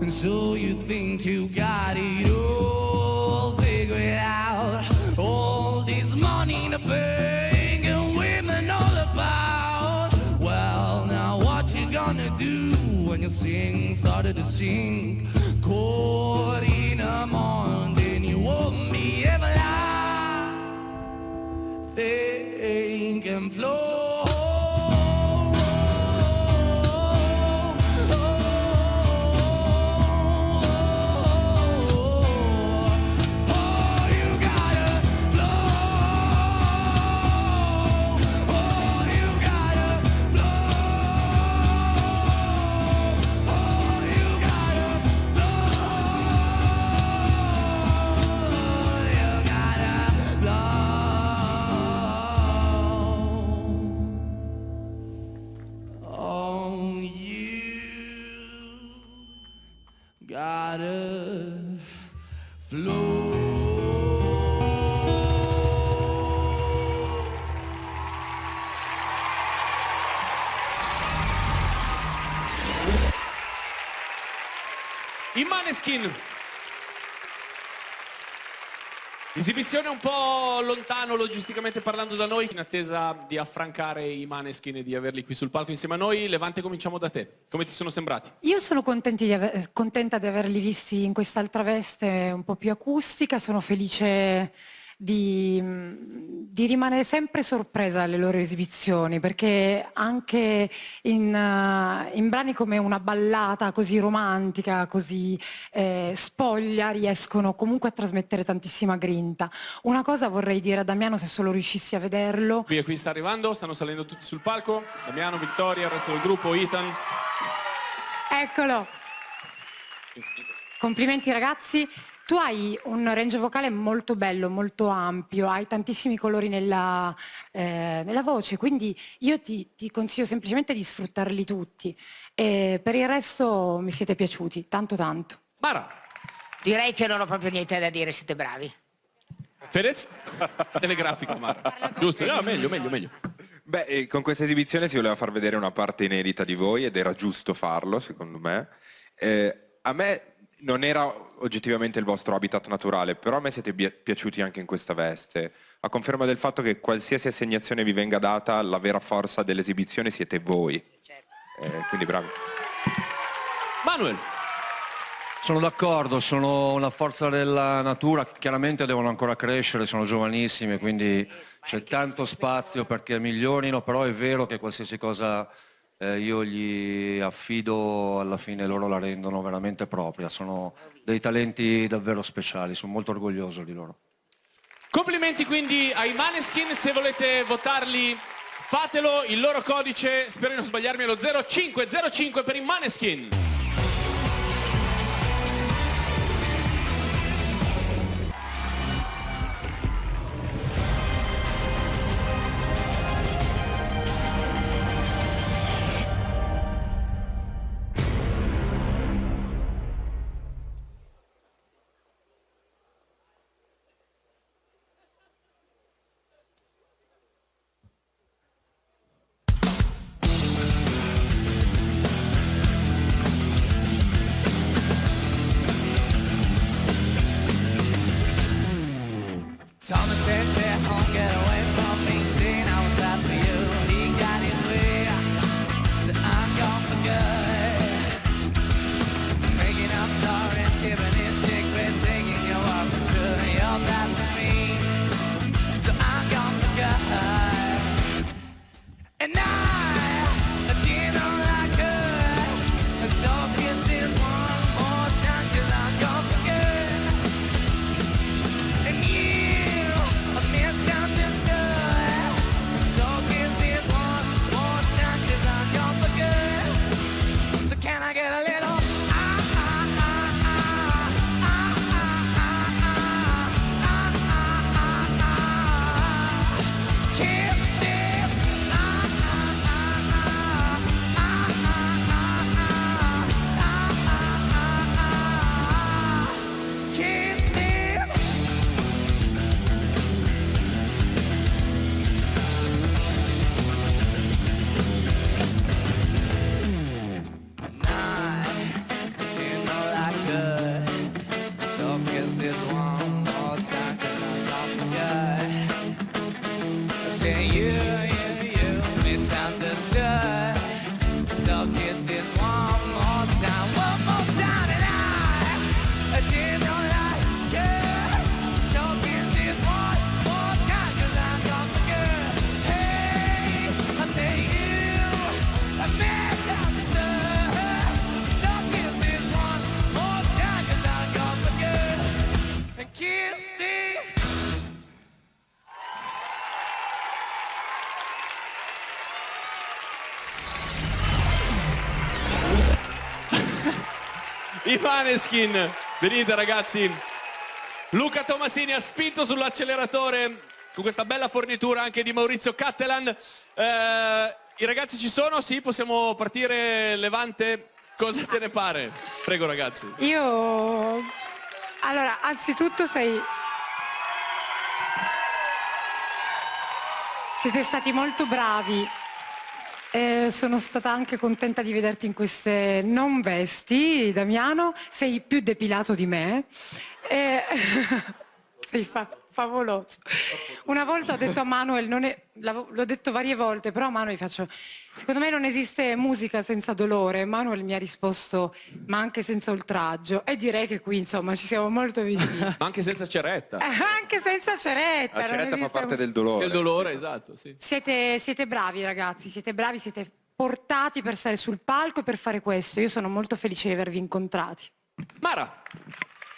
and so you think you got it all figured out. All this money in the bank and women all about. Well, now what you gonna do when you started to sing? Caught in a morning, you won't be ever lie. Think and flow. Gotta flow. I Måneskin. Esibizione un po' lontano logisticamente parlando da noi, in attesa di affrancare i Måneskin e di averli qui sul palco insieme a noi. Levante, cominciamo da te. Come ti sono sembrati? Io sono contenta di averli visti in quest'altra veste un po' più acustica, sono felice di rimanere sempre sorpresa alle loro esibizioni, perché anche in brani come una ballata così romantica, così spoglia, riescono comunque a trasmettere tantissima grinta. Una cosa vorrei dire a Damiano, se solo riuscissi a vederlo. Qui sta arrivando, stanno salendo tutti sul palco. Damiano, Vittoria, il resto del gruppo, Ethan. Eccolo. Complimenti ragazzi. Tu hai un range vocale molto bello, molto ampio, hai tantissimi colori nella voce, quindi io ti consiglio semplicemente di sfruttarli tutti. E per il resto mi siete piaciuti, tanto tanto. Mara. Direi che non ho proprio niente da dire, siete bravi. Fedez? Telegrafico, Mara. Giusto? No, meglio. Beh, con questa esibizione si voleva far vedere una parte inedita di voi ed era giusto farlo, secondo me. A me non era oggettivamente il vostro habitat naturale, però a me siete piaciuti anche in questa veste. A conferma del fatto che qualsiasi assegnazione vi venga data, la vera forza dell'esibizione siete voi. Quindi bravi. Manuel. Sono d'accordo, sono una forza della natura, chiaramente devono ancora crescere, sono giovanissime, quindi c'è tanto spazio perché migliorino, però è vero che qualsiasi cosa io gli affido, alla fine loro la rendono veramente propria, sono dei talenti davvero speciali, sono molto orgoglioso di loro. Complimenti quindi ai Maneskin, se volete votarli fatelo, il loro codice, spero di non sbagliarmi, è lo 0505 per i Maneskin. Thomas said, stay home, get away from me, saying I was bad for you. He got his way, so I'm gone for good. Making up stories, keeping it secret, taking your word for true. You're bad for me, so I'm gone for good. And I didn't know I could, so kiss this one more time, 'cause I'm gone for good. And you misunderstood, so kiss this one more time, 'cause I'm gone for good. So can I get a little kiss this kiss this. Didn't know I could, so kiss this one more time, 'cause I'm not for good. I say you misunderstood, so kiss this one more time, and I didn't know I could, so kiss this one more time, 'cause I'm gone for good. Hey, I say you misunderstood, so kiss this one more time, 'cause I'm gone for good. And kiss this. I Maneskin, venite ragazzi. Luca Tomasini ha spinto sull'acceleratore con questa bella fornitura anche di Maurizio Cattelan. I ragazzi ci sono? Sì, possiamo partire. Levante, cosa te ne pare? Prego ragazzi. Allora, anzitutto siete stati molto bravi. Sono stata anche contenta di vederti in queste non vesti, Damiano. Sei più depilato di me. Sei favoloso. Una volta ho detto a Manuel, l'ho detto varie volte, però a Manuel gli faccio, secondo me non esiste musica senza dolore. Manuel mi ha risposto, ma anche senza oltraggio. E direi che qui, insomma, ci siamo molto vicini. Ma anche senza ceretta. Anche senza ceretta. La non ceretta fa esiste parte del dolore. Del dolore, esatto, sì. Siete bravi ragazzi, siete bravi, siete portati per stare sul palco e per fare questo. Io sono molto felice di avervi incontrati. Mara!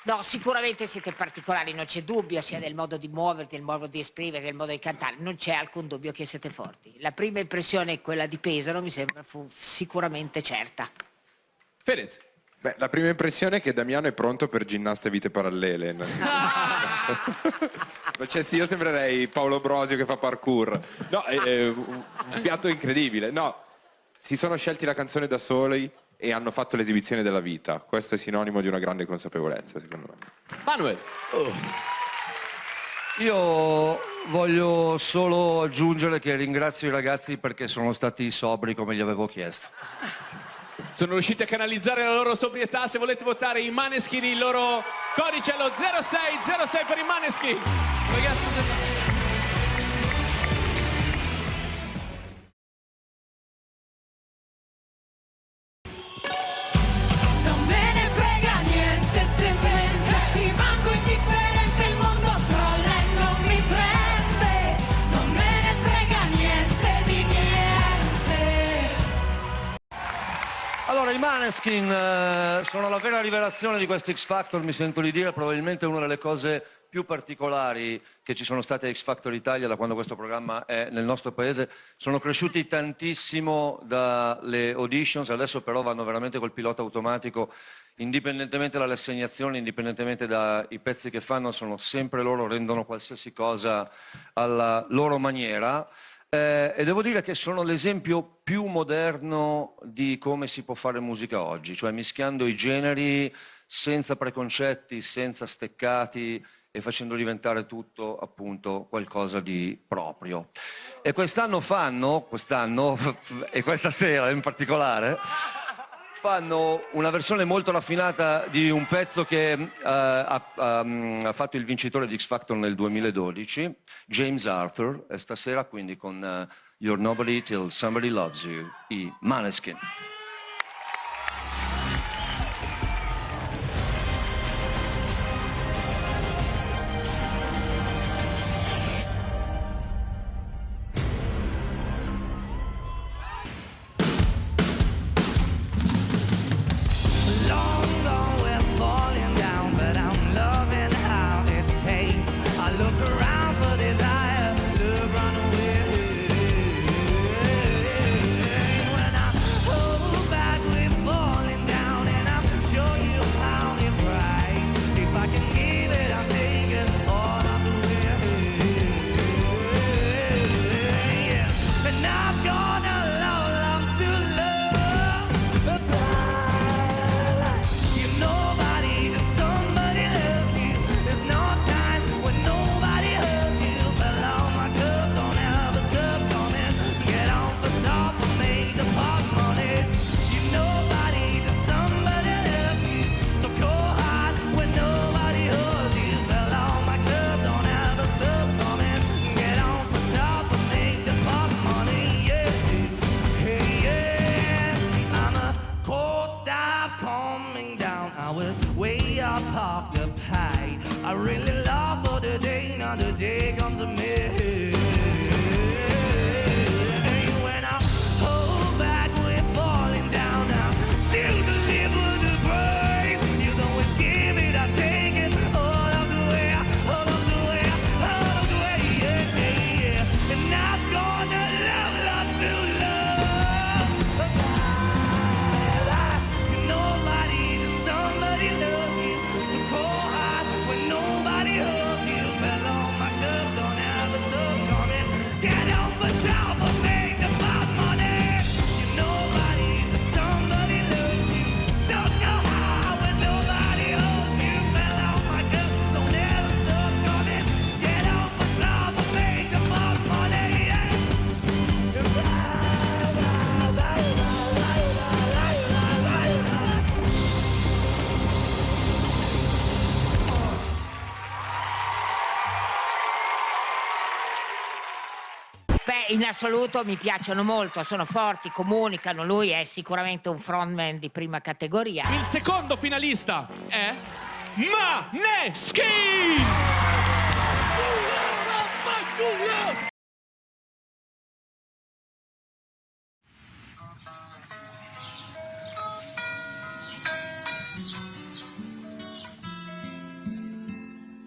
No, sicuramente siete particolari, non c'è dubbio, sia nel modo di muoverti, nel modo di esprimerti, nel modo di cantare, non c'è alcun dubbio che siete forti. La prima impressione, quella di Pesaro, mi sembra fu sicuramente certa. Fedez. Beh, la prima impressione è che Damiano è pronto per ginnaste vite parallele. Cioè, sì, io sembrerei Paolo Brosio che fa parkour. No, è un piatto incredibile. No, si sono scelti la canzone da soli e hanno fatto l'esibizione della vita. Questo è sinonimo di una grande consapevolezza, secondo me. Manuel. Io voglio solo aggiungere che ringrazio i ragazzi perché sono stati sobri come gli avevo chiesto. Sono riusciti a canalizzare la loro sobrietà. Se volete votare i Maneskin, il loro codice è lo 0606 per i Maneskin. Non me ne frega niente se mentre rimango indifferente il mondo crolla e non mi prende. Non me ne frega niente di niente. Allora, i Maneskin sono la vera rivelazione di questo X Factor, mi sento di dire, probabilmente una delle cose più particolari che ci sono state a X Factor Italia da quando questo programma è nel nostro paese. Sono cresciuti tantissimo dalle auditions, adesso però vanno veramente col pilota automatico, indipendentemente dalle assegnazioni, indipendentemente dai pezzi che fanno, sono sempre loro, rendono qualsiasi cosa alla loro maniera. E devo dire che sono l'esempio più moderno di come si può fare musica oggi, cioè mischiando i generi senza preconcetti, senza steccati e facendo diventare tutto appunto qualcosa di proprio. E quest'anno e questa sera in particolare, fanno una versione molto raffinata di un pezzo che ha fatto il vincitore di X Factor nel 2012, James Arthur, e stasera quindi con You're Nobody Till Somebody Loves You, i Maneskin. Long gone, we're falling down, but I'm loving how it tastes. I look around for desire, look run away. When I hold back, we're falling down, and I'll show you how it bright. If I can give it, I'll take it all of the way. Yeah. And I've gone a long to love. You're nobody to somebody loves you. There's no times when nobody hurts you. Fill out my cup, don't ever stop coming. Get on for top and make the pot money. You're nobody to somebody loves you. So go hard when nobody holds you. Fill out my cup, don't ever stop coming. Get on for top and make the pot money. Yeah, hey, yeah. See, I'm a cold stop coming down. I was way up off the pie. I really love for the day, now the day comes to me. When I hold back, we're falling down now. Still deliver the praise. You don't always give it, I take it. All of the way, all of the way, all of the way, yeah, yeah, yeah. And I've gone to love to love. Nobody to somebody loves you. So go hard when nobody holds you. Fell on my cup, don't ever stop coming. Beh, in assoluto mi piacciono molto, sono forti, comunicano, lui è sicuramente un frontman di prima categoria. Il secondo finalista è Måneskin!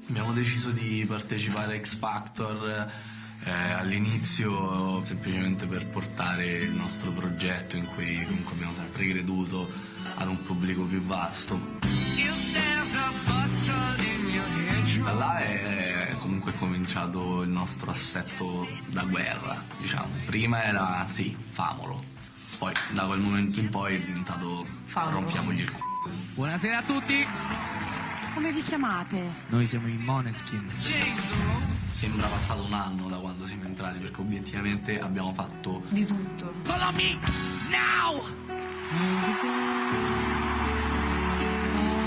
Abbiamo deciso di partecipare a X Factor all'inizio semplicemente per portare il nostro progetto in cui comunque abbiamo sempre creduto ad un pubblico più vasto. Da là è comunque cominciato il nostro assetto da guerra, diciamo. Prima era sì, famolo, poi da quel momento in poi è diventato rompiamogli il c***o. Buonasera a tutti. Come vi chiamate? Noi siamo i Måneskin. Sembra passato un anno da quando siamo entrati, perché obiettivamente abbiamo fatto Di tutto. Follow me now.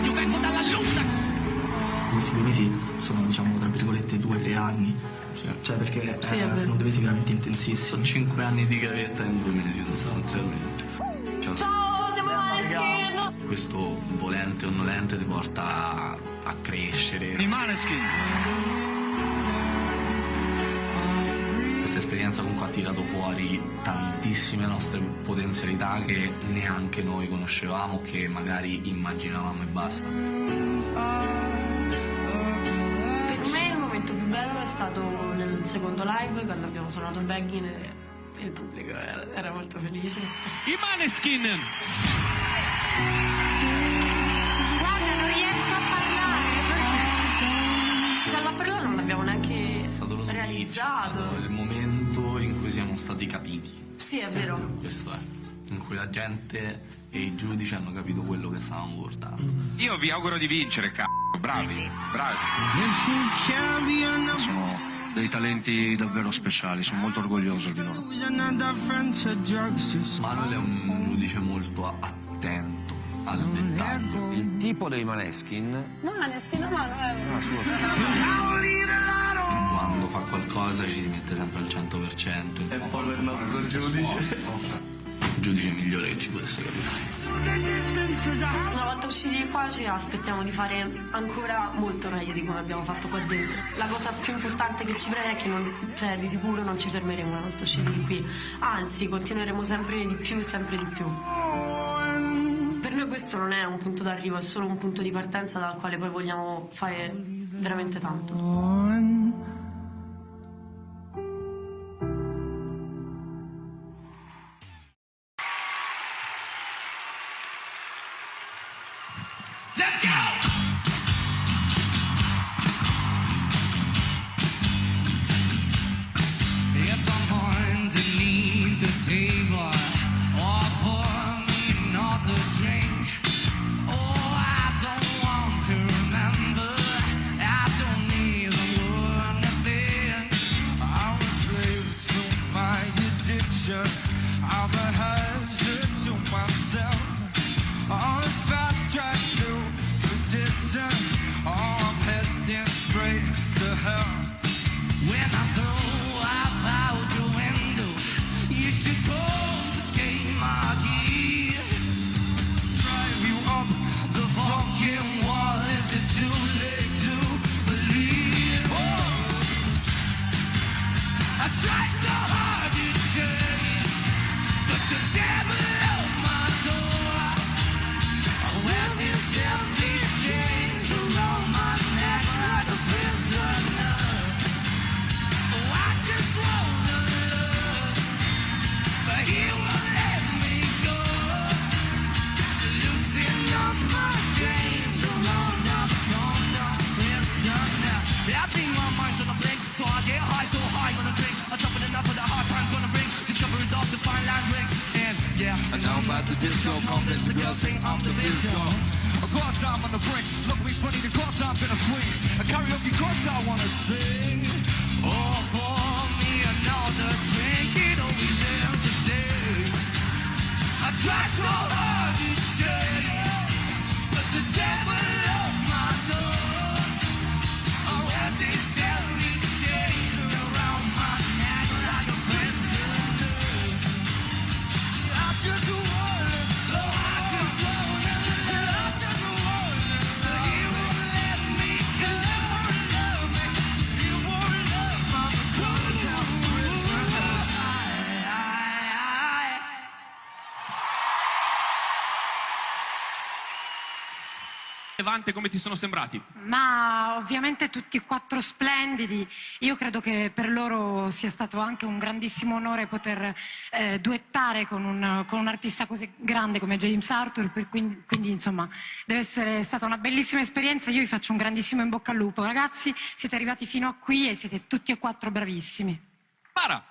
Io vengo dalla luna. Questi 2 mesi sono, diciamo, tra virgolette 2-3 anni. Cioè, perché sono 2 mesi veramente intensissimi. Sono 5 anni di gavetta in 2 mesi sostanzialmente. Cioè, Ciao, siamo Måneskin! questo volente o nolente ti porta a crescere. Questa esperienza comunque ha tirato fuori tantissime nostre potenzialità che neanche noi conoscevamo, che magari immaginavamo e basta. Per me il momento più bello è stato nel secondo live, quando abbiamo suonato Beggin e il pubblico era molto felice. I Måneskin! Guarda, non riesco a parlare. Cioè, la perla non l'abbiamo neanche È stato lo switch, realizzato. è stato il momento in cui siamo stati capiti. Sì, è vero. Questo è, in cui la gente e i giudici hanno capito quello che stavamo portando. Io vi auguro di vincere, bravi, bravi. Sono dei talenti davvero speciali, sono molto orgoglioso di loro. Manuel è un giudice molto attento al dettaglio. Il tipo dei Måneskin Måneskin, Manuel. Quando fa qualcosa ci si mette sempre al 100%. E poi il nostro giudice. Il giudice migliore che ci potesse capitare. Una volta usciti di qua ci aspettiamo di fare ancora molto meglio di come abbiamo fatto qua dentro. La cosa più importante che ci preme è che di sicuro non ci fermeremo una volta usciti di qui. Anzi, continueremo sempre di più, sempre di più. Per noi questo non è un punto d'arrivo, è solo un punto di partenza dal quale poi vogliamo fare veramente tanto. Let's go! If I'm underneath the table, or pour me another drink. Oh, I don't want to remember. I don't need a word to think. I'm a slave to my addiction. I'm a hazard to myself. On a fast track to perdition. Oh, I'm heading straight to hell. When I throw up out your window, you should confiscate my keys. Drive you up the fucking wall. Is it too late to believe? Oh, I try so hard to change, but the devil opened my door. Well, this empty chains around my neck like a prisoner. Oh, I just wanna love, but he won't let me go. Losing all my chains around the prisoner. I think my mind's on a blink, so I get high, so high on a drink. I'm tougher enough for the hard times gonna bring. Discovering off the fine line drinks. And yeah, I know about the disco compass. The girls say I'm the bizzo. Of course I'm on the brink. Look me funny, of course I'm gonna swing. A karaoke course I wanna sing. Oh, pour me another drink. It always ends the same. I try so hard to change, but the devil opened my door. Oh, well, this every chains around my neck like a prisoner. Levante, come ti sono sembrati? Ma ovviamente tutti e 4 splendidi. Io credo che per loro sia stato anche un grandissimo onore poter duettare con un artista così grande come James Arthur, quindi insomma deve essere stata una bellissima esperienza. Io vi faccio un grandissimo in bocca al lupo. Ragazzi, siete arrivati fino a qui e siete tutti e 4 bravissimi. Para!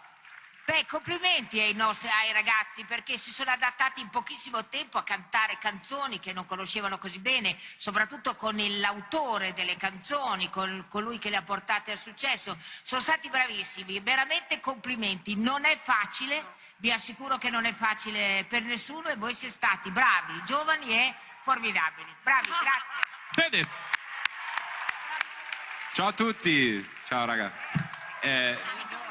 Beh, complimenti ai ragazzi perché si sono adattati in pochissimo tempo a cantare canzoni che non conoscevano così bene, soprattutto con l'autore delle canzoni, con colui che le ha portate al successo. Sono stati bravissimi, veramente complimenti. Non è facile, vi assicuro che non è facile per nessuno e voi siete stati bravi, giovani e formidabili. Bravi, grazie. Fedez! Ciao a tutti, ciao raga.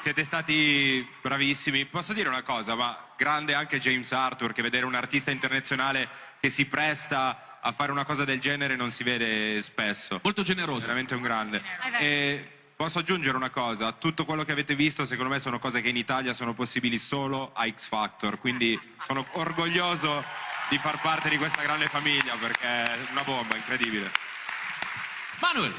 Siete stati bravissimi. Posso dire una cosa, ma grande anche James Arthur, che vedere un artista internazionale che si presta a fare una cosa del genere non si vede spesso. Molto generoso. Veramente un grande. E posso aggiungere una cosa, tutto quello che avete visto secondo me sono cose che in Italia sono possibili solo a X Factor, quindi sono orgoglioso di far parte di questa grande famiglia perché è una bomba, incredibile. Manuel!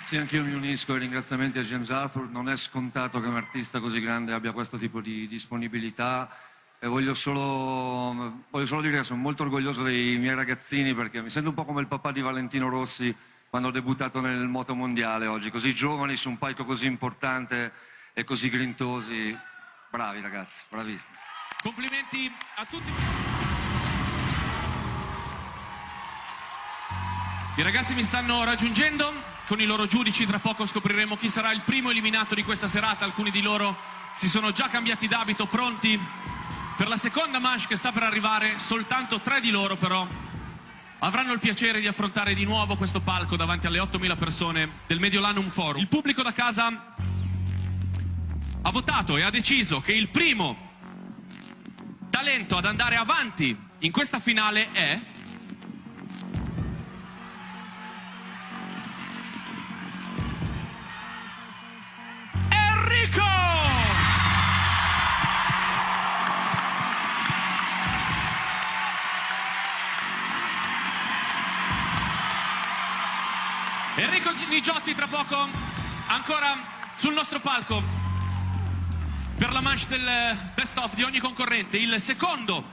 Sì, anch'io mi unisco ai ringraziamenti a James Arthur. Non è scontato che un artista così grande abbia questo tipo di disponibilità e voglio solo dire che sono molto orgoglioso dei miei ragazzini perché mi sento un po' come il papà di Valentino Rossi quando ho debuttato nel moto mondiale oggi, così giovani su un palco così importante e così grintosi. Bravi ragazzi, bravi. Complimenti a tutti. I ragazzi mi stanno raggiungendo. Con i loro giudici tra poco scopriremo chi sarà il primo eliminato di questa serata. Alcuni di loro si sono già cambiati d'abito, pronti per la seconda manche che sta per arrivare. Soltanto 3 di loro però avranno il piacere di affrontare di nuovo questo palco davanti alle 8.000 persone del Mediolanum Forum. Il pubblico da casa ha votato e ha deciso che il primo talento ad andare avanti in questa finale è... Enrico! Enrico Nigiotti tra poco ancora sul nostro palco per la manche del best of di ogni concorrente. Il secondo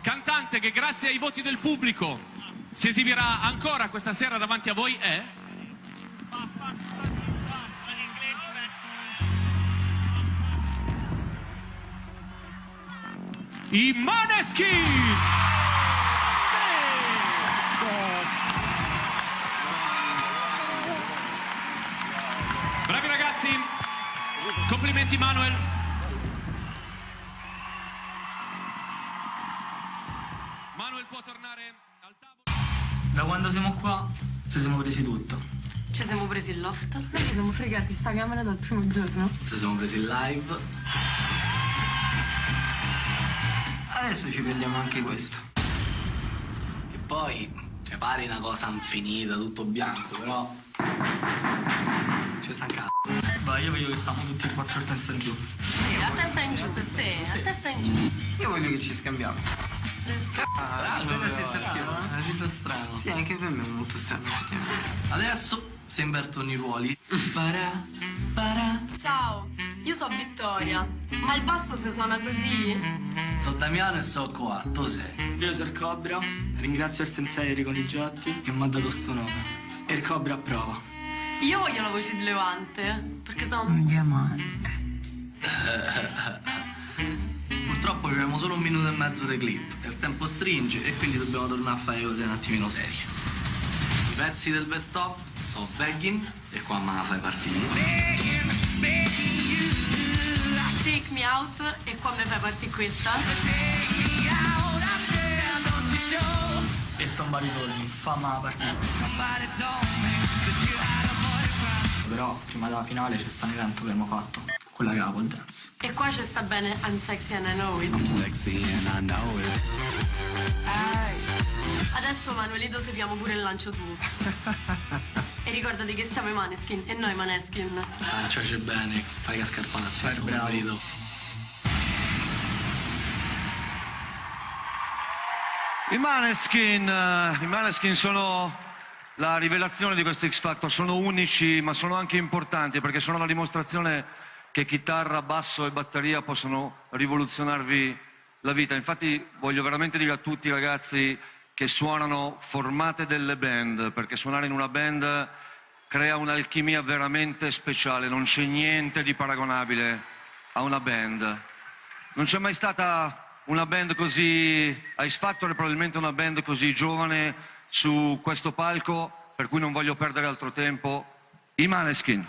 cantante che grazie ai voti del pubblico si esibirà ancora questa sera davanti a voi è... i Måneskin! Bravi ragazzi, complimenti Manuel. Manuel può tornare al tavolo. Da quando siamo qua ci siamo presi tutto. Ci siamo presi il loft. Noi ci siamo fregati sta camera dal primo giorno. Ci siamo presi il live. Adesso ci prendiamo anche questo. E poi, cioè, pare una cosa infinita, tutto bianco, però... ci sta un cazzo. Vai, io vedo che stiamo tutti e 4 a testa in giù. Sì, a testa in giù, sì, a testa in giù. Io voglio che ci scambiamo. Strano, bella sensazione. Una cifra strana. Sì, anche per me è molto strano, effettivamente. Adesso si invertono i ruoli. Para, para. Ciao, io sono Vittoria. Ma il basso si suona così? Sono Damiano e so qua, tu sei. Io sono il Cobra, ringrazio il sensei Enrico Nigiotti che mi ha dato sto nome. E il Cobra approva. Io voglio la voce di Levante, perché sono... Un diamante. Purtroppo abbiamo solo 1 minuto e mezzo di clip. Il tempo stringe e quindi dobbiamo tornare a fare cose un attimino serie. I pezzi del best of sono Begging e qua me la fai partire. Take Me Out e qua mi fai partire questa. E Somebody Told Me, famma la partita. Però prima della finale c'è sta un evento che abbiamo fatto, quella che è la pole dance. E qua ci sta bene I'm Sexy and I Know It. I'm sexy and I know it. Adesso Manuelito seguiamo pure il lancio tu. E ricordati che siamo i Måneskin e noi Måneskin. Lanciaci bene, fai che scarpazzi. Vai, bravo. I Måneskin sono la rivelazione di questo X Factor. Sono unici, ma sono anche importanti perché sono la dimostrazione che chitarra, basso e batteria possono rivoluzionarvi la vita. Infatti voglio veramente dire a tutti i ragazzi che suonano: formate delle band, perché suonare in una band crea un'alchimia veramente speciale, non c'è niente di paragonabile a una band. Non c'è mai stata una band così, X Factor è probabilmente una band così giovane su questo palco, per cui non voglio perdere altro tempo. I Måneskin.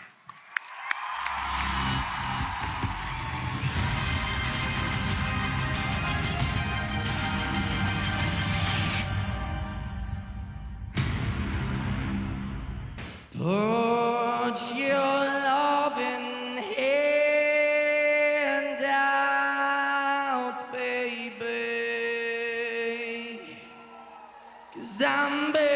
Put your loving hand out, baby, 'cause I'm begging.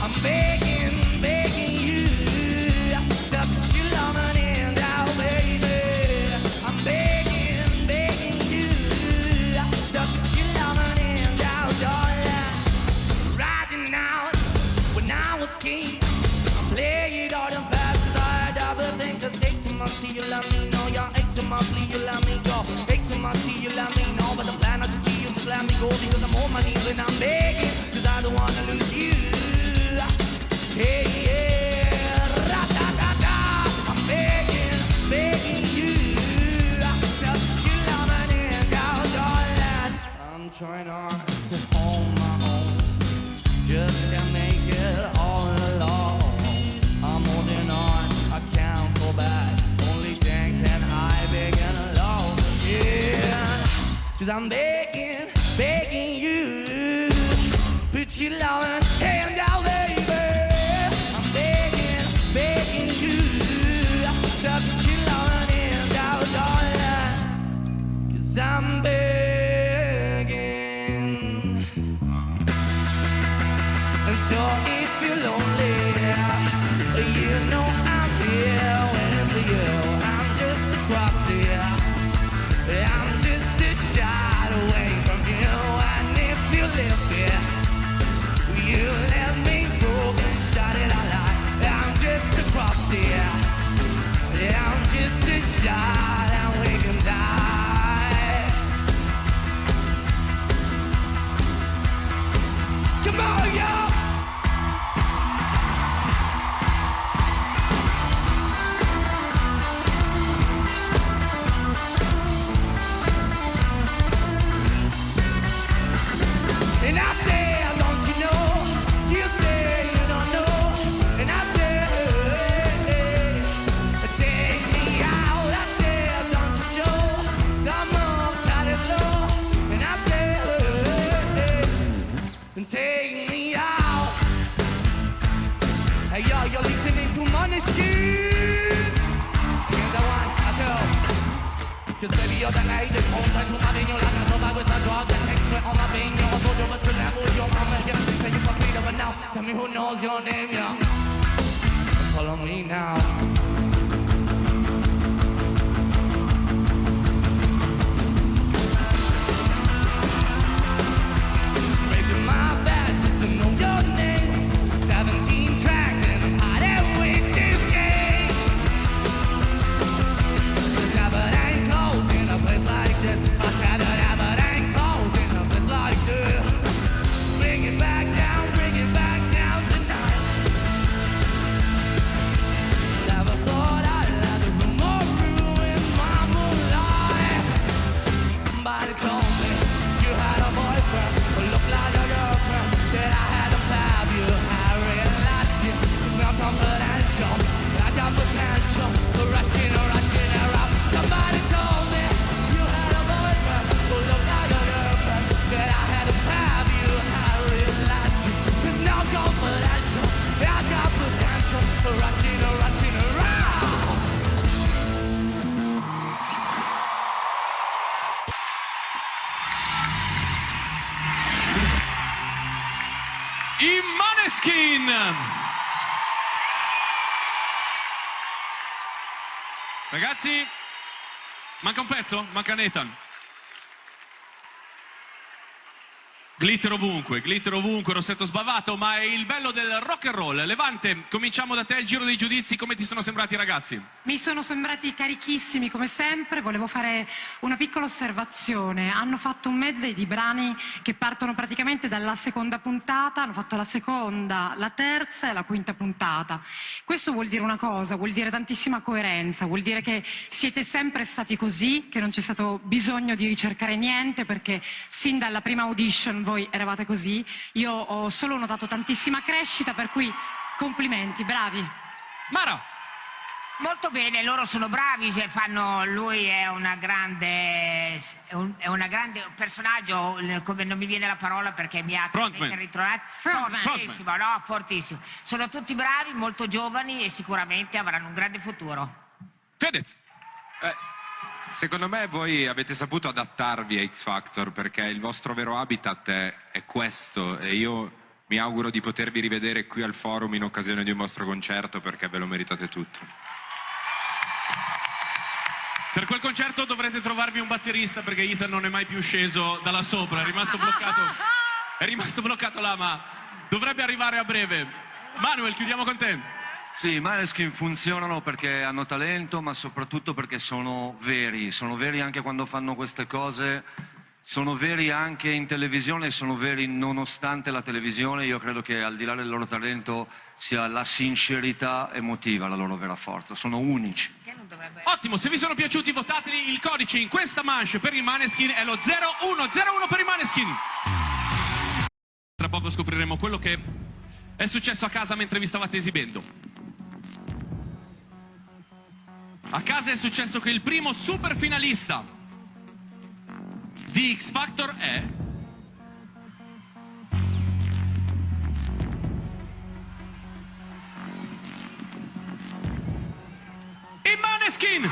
I'm begging, begging you to put your loving hand out, baby. I'm begging, begging you to put your loving hand out, darling. Riding out when I was king, I played hard and fast 'cause I had other things to take to my see you love me, no, you're eight to my plea, you let me go. Eight to my see you let me know, but the plan not to see you, just let me go because I'm on my knees and I'm begging 'cause I don't wanna lose you. Hey, yeah, ra-da-da-da, I'm begging, begging you to put your loving hand out, darling. I'm trying hard to hold my own, just can't make it all alone. I'm holding on, I can't fall back, only then can I begin alone again. 'Cause I'm begging, begging you, put your loving hand out, baby. I'm begging, begging you, to put your loving hand out, darling. 'Cause I'm begging. And so if you're lonely, you know I'm here waiting for you. I'm just across here, I'm just a shot away from you. And if you live here, you let me broken, shot it all out. I'm just across here, I'm just a shot and we can die. Come on, y'all! And I say, don't you know? You say you don't know. And I say, hey, take me out. I say, don't you show? Come on, tight as low. And I say, hey, and take me out. Hey, yo, you're listening to Måneskin. Here's the one, I tell. 'Cause baby, you're the lady, phone tied to my vein. You're like a sofa with a drug that takes sweat on my vein. You're a soldier, but you never with your mama. Yeah, say you for freedom, but now tell me who knows your name, yeah. Follow me now. Breaking my back just to know your name. 17 tracks and I'm hot and with this game. Never ain't close in a place like this. I said that never ain't close in a place like this. Bring it back down tonight. Never thought I'd let the room or ruin my moonlight. Somebody told me that you had a boyfriend who looked like a girlfriend, that I had to have you. I realized you was not confidential. I got potential, rushing around. Somebody told me you had a boyfriend who looked like a girlfriend, that I had to have you. I realized you was not confidential. I got potential, rushing around. I Måneskin! Ragazzi, manca un pezzo? Manca Nathan. glitter ovunque, rossetto sbavato, ma è il bello del rock and roll. Levante, cominciamo da te il giro dei giudizi, come ti sono sembrati i ragazzi? Mi sono sembrati carichissimi come sempre, volevo fare una piccola osservazione. Hanno fatto un medley di brani che partono praticamente dalla seconda puntata, hanno fatto la seconda, la terza e la quinta puntata. Questo vuol dire una cosa, vuol dire tantissima coerenza, vuol dire che siete sempre stati così, che non c'è stato bisogno di ricercare niente, perché sin dalla prima audition voi eravate così. Io ho solo notato tantissima crescita, per cui complimenti, bravi. Mara! Molto bene, loro sono bravi, fanno, lui è una grande, è una grande personaggio, come non mi viene la parola perché mi ha ritrovato. Fortissimo, no? Fortissimo. Sono tutti bravi, molto giovani e sicuramente avranno un grande futuro. Fedez! Secondo me voi avete saputo adattarvi a X Factor perché il vostro vero habitat è questo e io mi auguro di potervi rivedere qui al forum in occasione di un vostro concerto perché ve lo meritate tutto. Per quel concerto dovrete trovarvi un batterista perché Ethan non è mai più sceso da là sopra, è rimasto bloccato là, ma dovrebbe arrivare a breve. Manuel, chiudiamo con te. Sì, i Maneskin funzionano perché hanno talento, ma soprattutto perché sono veri anche quando fanno queste cose, sono veri anche in televisione, sono veri nonostante la televisione. Io credo che al di là del loro talento sia la sincerità emotiva la loro vera forza, sono unici. Ottimo, se vi sono piaciuti votateli, il codice in questa manche per i Maneskin è lo 0101 per i Maneskin. Tra poco scopriremo quello che è successo a casa mentre vi stavate esibendo. A casa è successo che il primo super finalista di X Factor è... i Maneskin!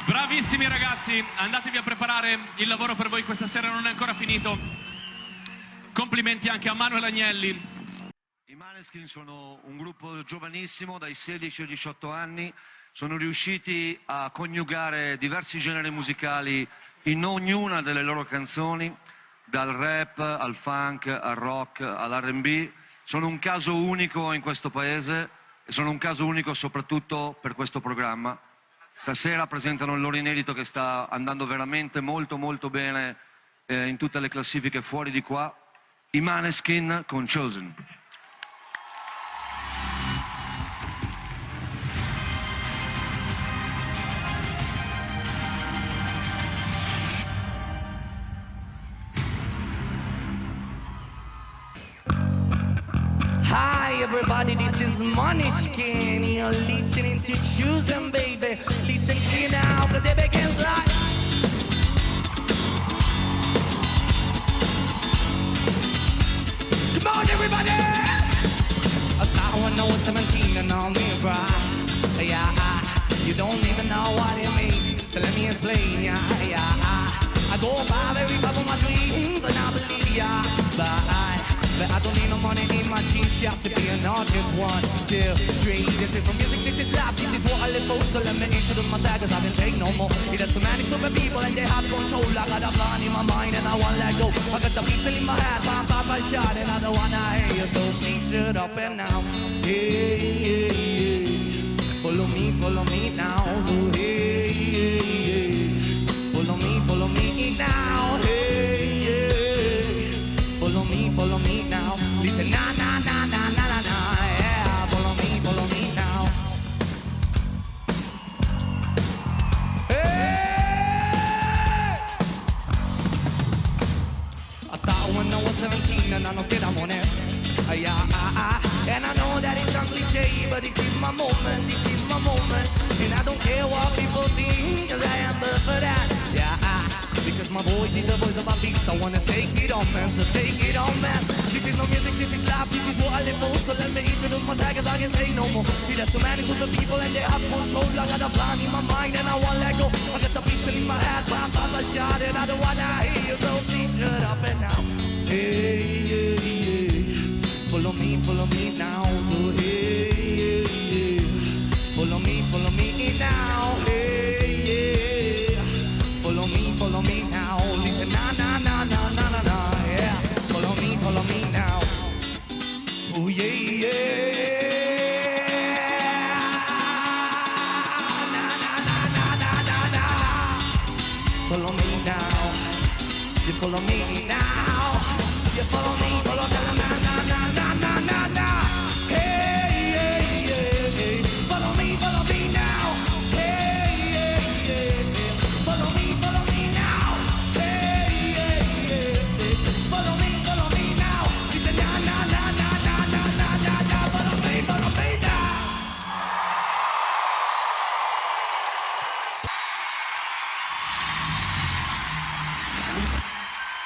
Bravissimi ragazzi, andatevi a preparare, il lavoro per voi questa sera non è ancora finito. Complimenti anche a Manuel Agnelli. I Maneskin sono un gruppo giovanissimo, dai 16 ai 18 anni, sono riusciti a coniugare diversi generi musicali in ognuna delle loro canzoni, dal rap al funk, al rock, all'R&B. Sono un caso unico in questo paese e sono un caso unico soprattutto per questo programma. Stasera presentano il loro inedito che sta andando veramente molto molto bene in tutte le classifiche fuori di qua. I Maneskin con Chosen. Hi everybody, this is Måneskin. You're listening to Chosen, baby. Listen here now, cause it begins like... Come on everybody! I start when I was 17 and on me cry. Yeah, you don't even know what it means. So let me explain, yeah. I go by every pop of my dreams and I believe, yeah. But I don't need no money in my jeans shop to be an artist. 1, 2, 3. This is from music, this is life, this is what I live for. So let me introduce myself, cause I can take no more. It has too many stupid people and they have control. I got a plan in my mind and I won't let go. I got the pistol in my head, pop a shot, and I don't wanna hear you. So please shut up and now. Hey, follow me now. So hey, follow me now. Hey, follow me now. Listen, na na na na na na na. Yeah, follow me now. Hey! I started when I was 17 and I'm not scared, I'm honest. And I know that it sounds cliche, but this is my moment, and I don't care what people think, cause I am but for that. Because my voice is the voice of a beast. I wanna take it on, man, so take it on, man. This is no music, this is life, this is what I live for. So let me introduce myself, cause I can say no more. See, there's so many stupid people and they have control. I got a plan in my mind and I won't let go. I got the pistol in my head, pop a shot, and I don't wanna hear you, so please shut up and now. Hey, follow me me now. So hey, yeah, yeah. Follow me now. Hey, yeah. Follow me now. Listen, na na na na na na na. Yeah. Follow me now. Oh yeah, yeah. Follow me now, you follow me now, you follow me, follow na na na na na na na na. Hey, yeah, yeah, yeah. Follow me now. Hey, yeah, yeah, yeah. Follow me now. Hey, yeah, yeah, yeah. Follow me now. Dice na na na na na na na na na. Follow me now.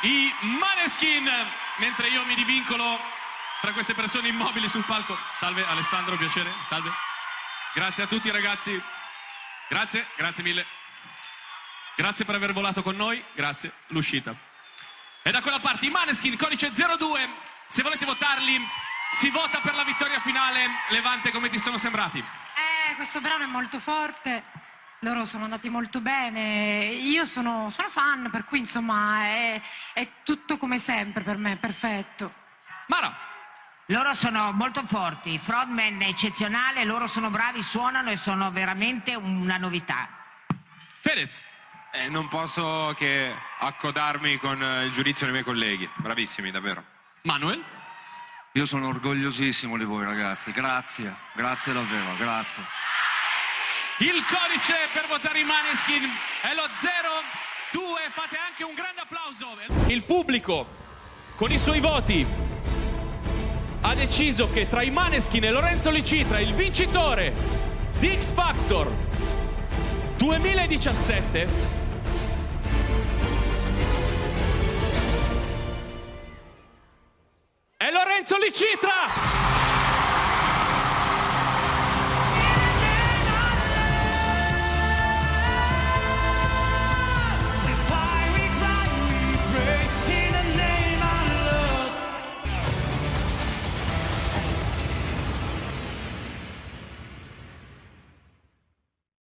I Maneskin, mentre io mi divincolo tra queste persone immobili sul palco. Salve Alessandro, piacere, salve. Grazie a tutti ragazzi, grazie mille. Grazie per aver volato con noi, grazie, l'uscita. E da quella parte i Maneskin, codice 02, se volete votarli, si vota per la vittoria finale. Levante, come ti sono sembrati? Questo brano è molto forte, loro sono andati molto bene, io sono fan, per cui insomma è tutto come sempre per me, perfetto. Mara? Loro sono molto forti, frontman eccezionale, loro sono bravi, suonano e sono veramente una novità. Fedez? Non posso che accodarmi con il giudizio dei miei colleghi, bravissimi davvero. Manuel? Io sono orgogliosissimo di voi ragazzi, grazie davvero, grazie. Il codice per votare i Maneskin è lo 02, fate anche un grande applauso. Il pubblico, con i suoi voti, ha deciso che tra i Maneskin e Lorenzo Licitra, il vincitore di X Factor 2017, è Lorenzo Licitra!